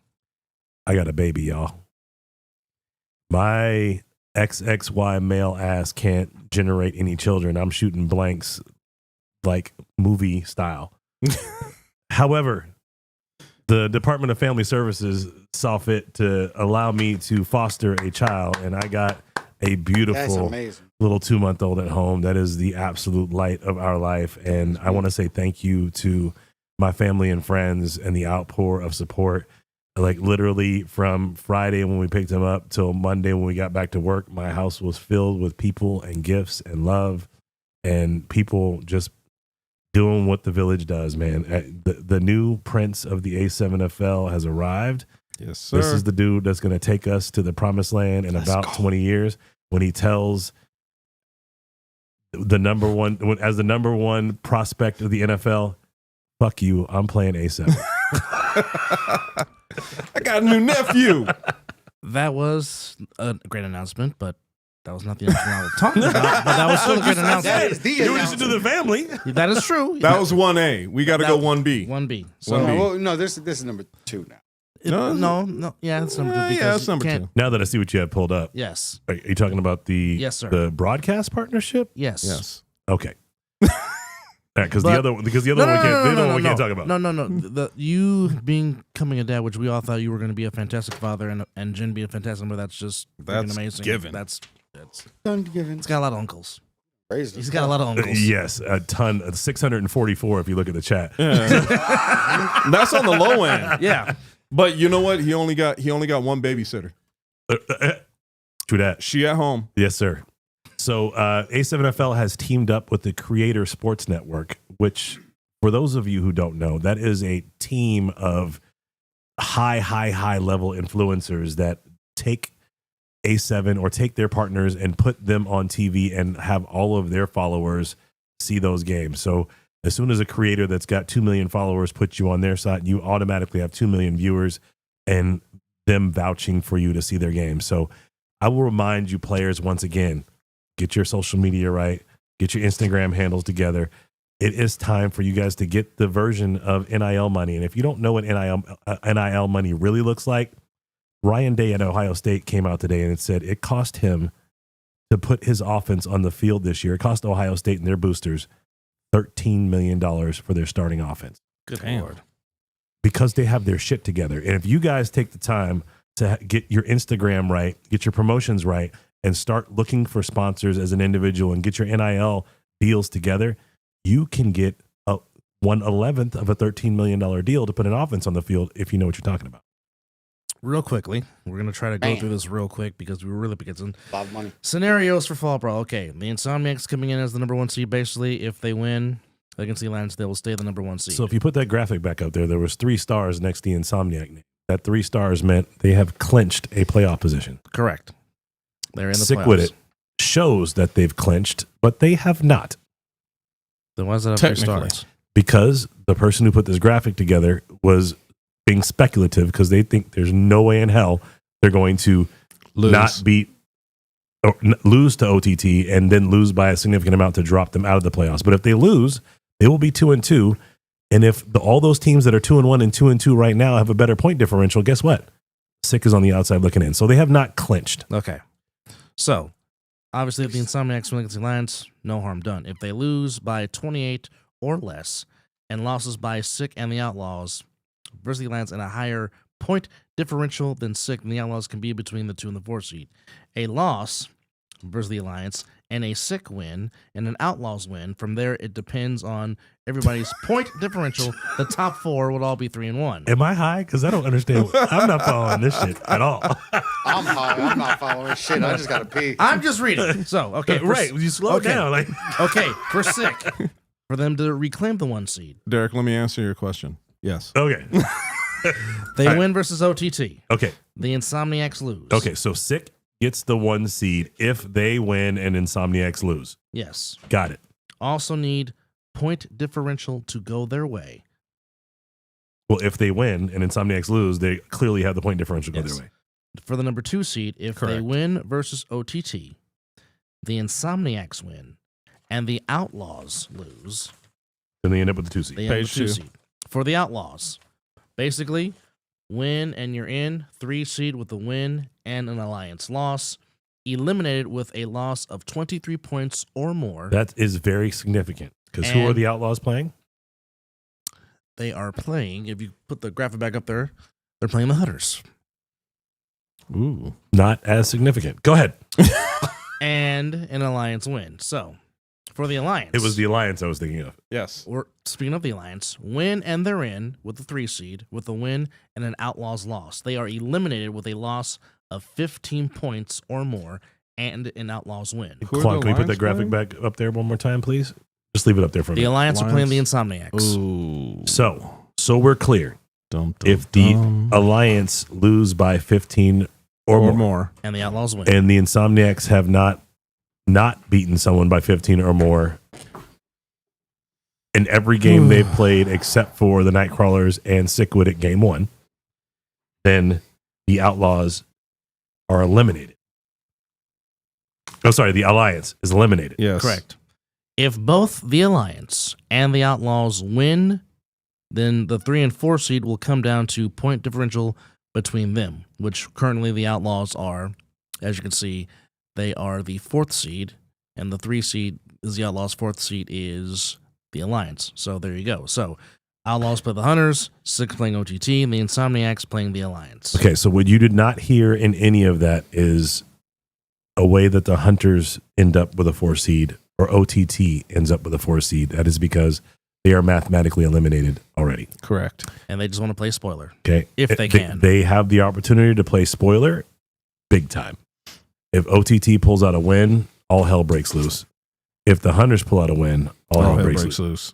I got a baby, y'all. My XXY male ass can't generate any children. I'm shooting blanks like movie style. However, the Department of Family Services saw fit to allow me to foster a child, and I got a That's beautiful amazing. little 2-month-old at home. That is the absolute light of our life. And I want to say thank you to my family and friends and the outpour of support. Like literally from Friday when we picked him up till Monday when we got back to work, my house was filled with people and gifts and love and people just doing what the village does, man. The new prince of the A7FL has arrived. Yes, sir. This is the dude that's going to take us to the promised land in about 20 years when he tells the number one prospect of the NFL, fuck you, I'm playing A7. I got a new nephew. That was a great announcement, but that was not the announcement I was talking about. But that was still a great That announcement. is the You were just to the family. That is true. That was 1A. We got to go 1B. 1B. So, 1B. Well, no, this is number 2 now. no. Yeah, it's number 2. Because Yeah, that's you number can't- 2. Now that I see what you have pulled up, Yes. are you talking about the Yes, sir. the broadcast partnership? Yes. Yes. Okay. Because But- the other one we can't talk about. No. You becoming a dad, which we all thought you were going to be a fantastic father, and Jen be a fantastic mother. That's just freaking That's amazing. given. That's Ungiven. He's got a lot of uncles. Raised He's got a lot of uncles. Yes, a ton, 644 if you look at the chat. That's on the low end. Yeah. But you know what? He only got one babysitter. True that. She at home. Yes, sir. So A7FL has teamed up with the Creator Sports Network, which, for those of you who don't know, that is a team of high level influencers that take A7 or take their partners and put them on TV and have all of their followers see those games. So as soon as a creator that's got 2 million followers puts you on their site, you automatically have 2 million viewers and them vouching for you to see their games. So I will remind you players once again, get your social media right, get your Instagram handles together. It is time for you guys to get the version of NIL money. And if you don't know what NIL money really looks like, Ryan Day at Ohio State came out today and it said it cost him to put his offense on the field this year. It cost Ohio State and their boosters $13 million for their starting offense. Good Lord. Because they have their shit together. And if you guys take the time to get your Instagram right, get your promotions right, and start looking for sponsors as an individual and get your NIL deals together, you can get a 1/11th of a $13 million deal to put an offense on the field if you know what you're talking about. Real quickly, we're going to try to go through this real quick because we were really picking some A lot of money. scenarios for Fall Brawl. Okay, the Insomniacs coming in as the number 1 seed. Basically, if they win against the Lions, they will stay the number 1 seed. So if you put that graphic back up there was 3 stars next to the Insomniac name. That 3 stars meant they have clinched a playoff position. Correct. They're in the Sickwidit playoffs. shows that they've clinched, but they have not. Then why does that have 3 Technically. stars? Because the person who put this graphic together was being speculative because they think there's no way in hell they're going to not beat or lose to OTT and then lose by a significant amount to drop them out of the playoffs. But if they lose, they will be 2-2. And if all those teams that are 2-1 and 2-2 right now have a better point differential, guess what? Sick is on the outside looking in. So they have not clinched. Okay. So, obviously, if the Insomniacs win against the Lions, no harm done. If they lose by 28 or less and losses by Sick and the Outlaws versus the Lions in a higher point differential than Sick and the Outlaws can be between the 2 and the 4 seed. A loss versus the Alliance and a Sick win and an Outlaws win. From there, it depends on everybody's point differential. The top 4 would all be 3-1. Am I high? Because I don't understand. I'm not following this shit at all. I'm high. I'm not following shit. I just got to pee. I'm just reading. So, okay. Right. You slow okay. down. Like, Okay, for Sick. For them to reclaim the 1 seed. Derek, let me answer your question. Yes. okay. They All right. win versus OTT. Okay. The Insomniacs lose. Okay. So Sick gets the 1 seed if they win and Insomniacs lose. Yes. Got it. Also need point differential to go their way. Well, if they win and Insomniacs lose, they clearly have the point differential go Yes. their way. For the number 2 seed, if they Correct. win versus OTT, the Insomniacs win, and the Outlaws lose, Then they end up with the 2 seed. they end Page with 2 2. seed. For the Outlaws, basically, win and you're in, 3 seed with a win and an Alliance loss, eliminated with a loss of 23 points or more. That is very significant. Because who are And- the Outlaws playing? They are playing, if you put the graphic back up there, they're playing the Hunters. Ooh. Not as significant. Go ahead. And an Alliance win. So, For the Alliance. It was the Alliance I was thinking of. Yes. Or speaking of the Alliance, win and they're in with the 3 seed, with a win and an Outlaws loss. They are eliminated with a loss of 15 points or more and an Outlaws win. Who are Quan, the can we put Alliance that graphic playing? back up there one more time, please? Just leave it up there for The me. Alliance are playing the Insomniacs. Ooh. So we're clear. Dum, dum, If the dum. Alliance lose by 15 or more, And the Outlaws win. and the Insomniacs have not beaten someone by 15 or more in every game they've played except for the Nightcrawlers and Sickwidit game 1, then the Outlaws are eliminated. Oh, sorry, the Alliance is eliminated. Yes. Correct. If both the Alliance and the Outlaws win, then the 3 and 4 seed will come down to point differential between them, which currently the Outlaws are, as you can see, they are the 4th seed, and the 3 seed is the Outlaws, 4th seed is the Alliance. So there you go. So Outlaws play the Hunters, Six playing OTT, and the Insomniacs playing the Alliance. Okay, so what you did not hear in any of that is a way that the Hunters end up with a 4 seed or OTT ends up with a 4 seed. That is because they are mathematically eliminated already. Correct. And they just want to play spoiler. Okay. If they can. They have the opportunity to play spoiler big time. If OTT pulls out a win, all hell breaks loose. If the Hunters pull out a win, all hell breaks loose.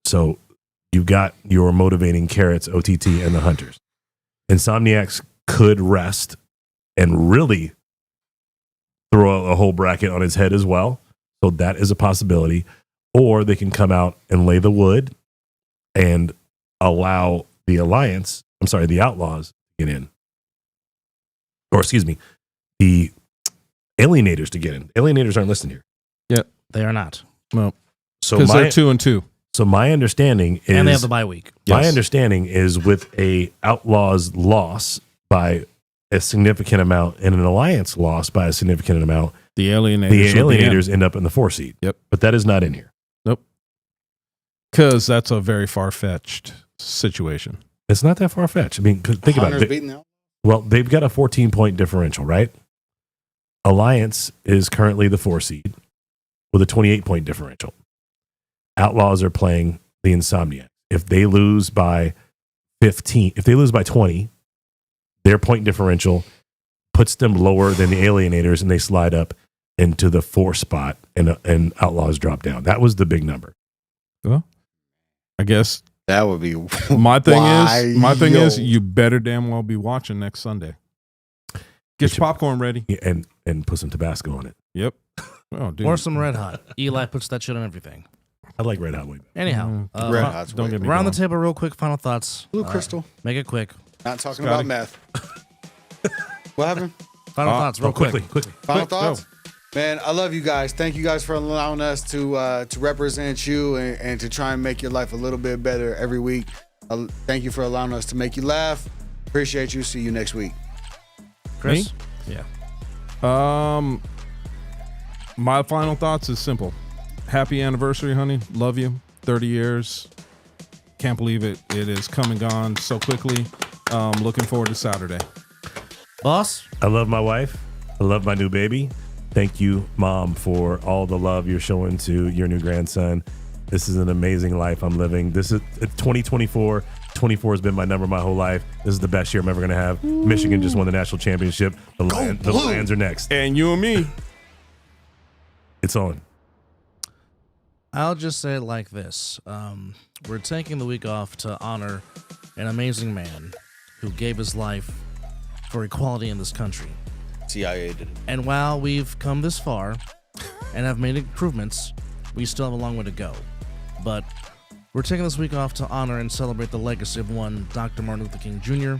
So you've got your motivating carrots, OTT, and the Hunters. Insomniacs could rest and really throw a whole bracket on his head as well. So that is a possibility. Or they can come out and lay the wood and allow the Outlaws to get in. Or excuse me, the Alienators to get in. Alienators aren't listed here. They are not. No. So Because they're 2-2. So my understanding is, And they have the bye week. my Yes. understanding is with a Outlaws loss by a significant amount and an Alliance loss by a significant amount, The Alienators. the will be in. Alienators end up in the 4 seed. Yep. But that is not in here. Because that's a very far-fetched situation. It's not that far fetched. I mean, 'cause think about Hunters it. beating them. Well, they've got a 14-point differential, right? Alliance is currently the 4 seed with a 28-point differential. Outlaws are playing the Insomniac. If they lose by 15, if they lose by 20, their point differential puts them lower than the Alienators, and they slide up into the 4 spot, and Outlaws drop down. That was the big number. I guess That would be my thing is Yo. you better damn well be watching next Sunday. Get your popcorn ready. And put some Tabasco on it. Yep. Oh, dude. Or some Red Hot. Eli puts that shit on everything. I like Red Hot Way. Anyhow, Red Hot's Don't way get me around the going. table real quick, final thoughts. Blue Crystal. Make it quick. Not talking Scotty. about meth. What happened? Final thoughts real quick. Quickly. Final Quick, go. thoughts? Man, I love you guys. Thank you guys for allowing us to represent you and to try and make your life a little bit better every week. Thank you for allowing us to make you laugh. Appreciate you. See you next week. Chris? Me? Yeah. My final thoughts is simple. Happy anniversary, honey. Love you. 30 years. Can't believe it. It is come and gone so quickly. Looking forward to Saturday. Boss? I love my wife. I love my new baby. Thank you, Mom, for all the love you're showing to your new grandson. This is an amazing life I'm living. This is 2024. 24 has been my number my whole life. This is the best year I'm ever going to have. Michigan just won the national championship. The Lions are next. And you and me. It's on. I'll just say it like this. We're taking the week off to honor an amazing man who gave his life for equality in this country. CIA did it. And while we've come this far and have made improvements, we still have a long way to go. But we're taking this week off to honor and celebrate the legacy of one Dr. Martin Luther King Jr.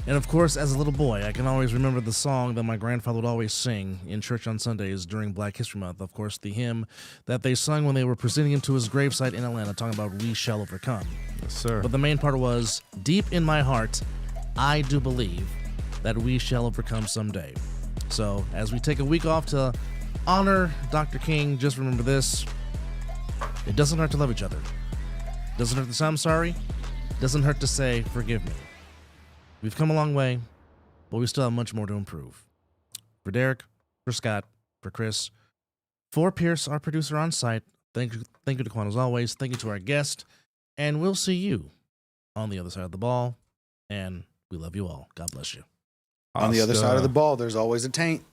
And of course, as a little boy, I can always remember the song that my grandfather would always sing in church on Sundays during Black History Month. Of course, the hymn that they sung when they were presenting him to his gravesite in Atlanta, talking about "We shall overcome." Yes, sir. But the main part was, deep in my heart, I do believe that we shall overcome someday. So, as we take a week off to honor Dr. King, just remember this. It doesn't hurt to love each other. Doesn't hurt to say I'm sorry. Doesn't hurt to say forgive me. We've come a long way, but we still have much more to improve. For Derek, for Scott, for Chris, For Pierce, our producer on site, thank you to Quan as always. Thank you to our guest. And we'll see you on the other side of the ball. And we love you all. God bless you. On the other side of the ball, there's always a taint.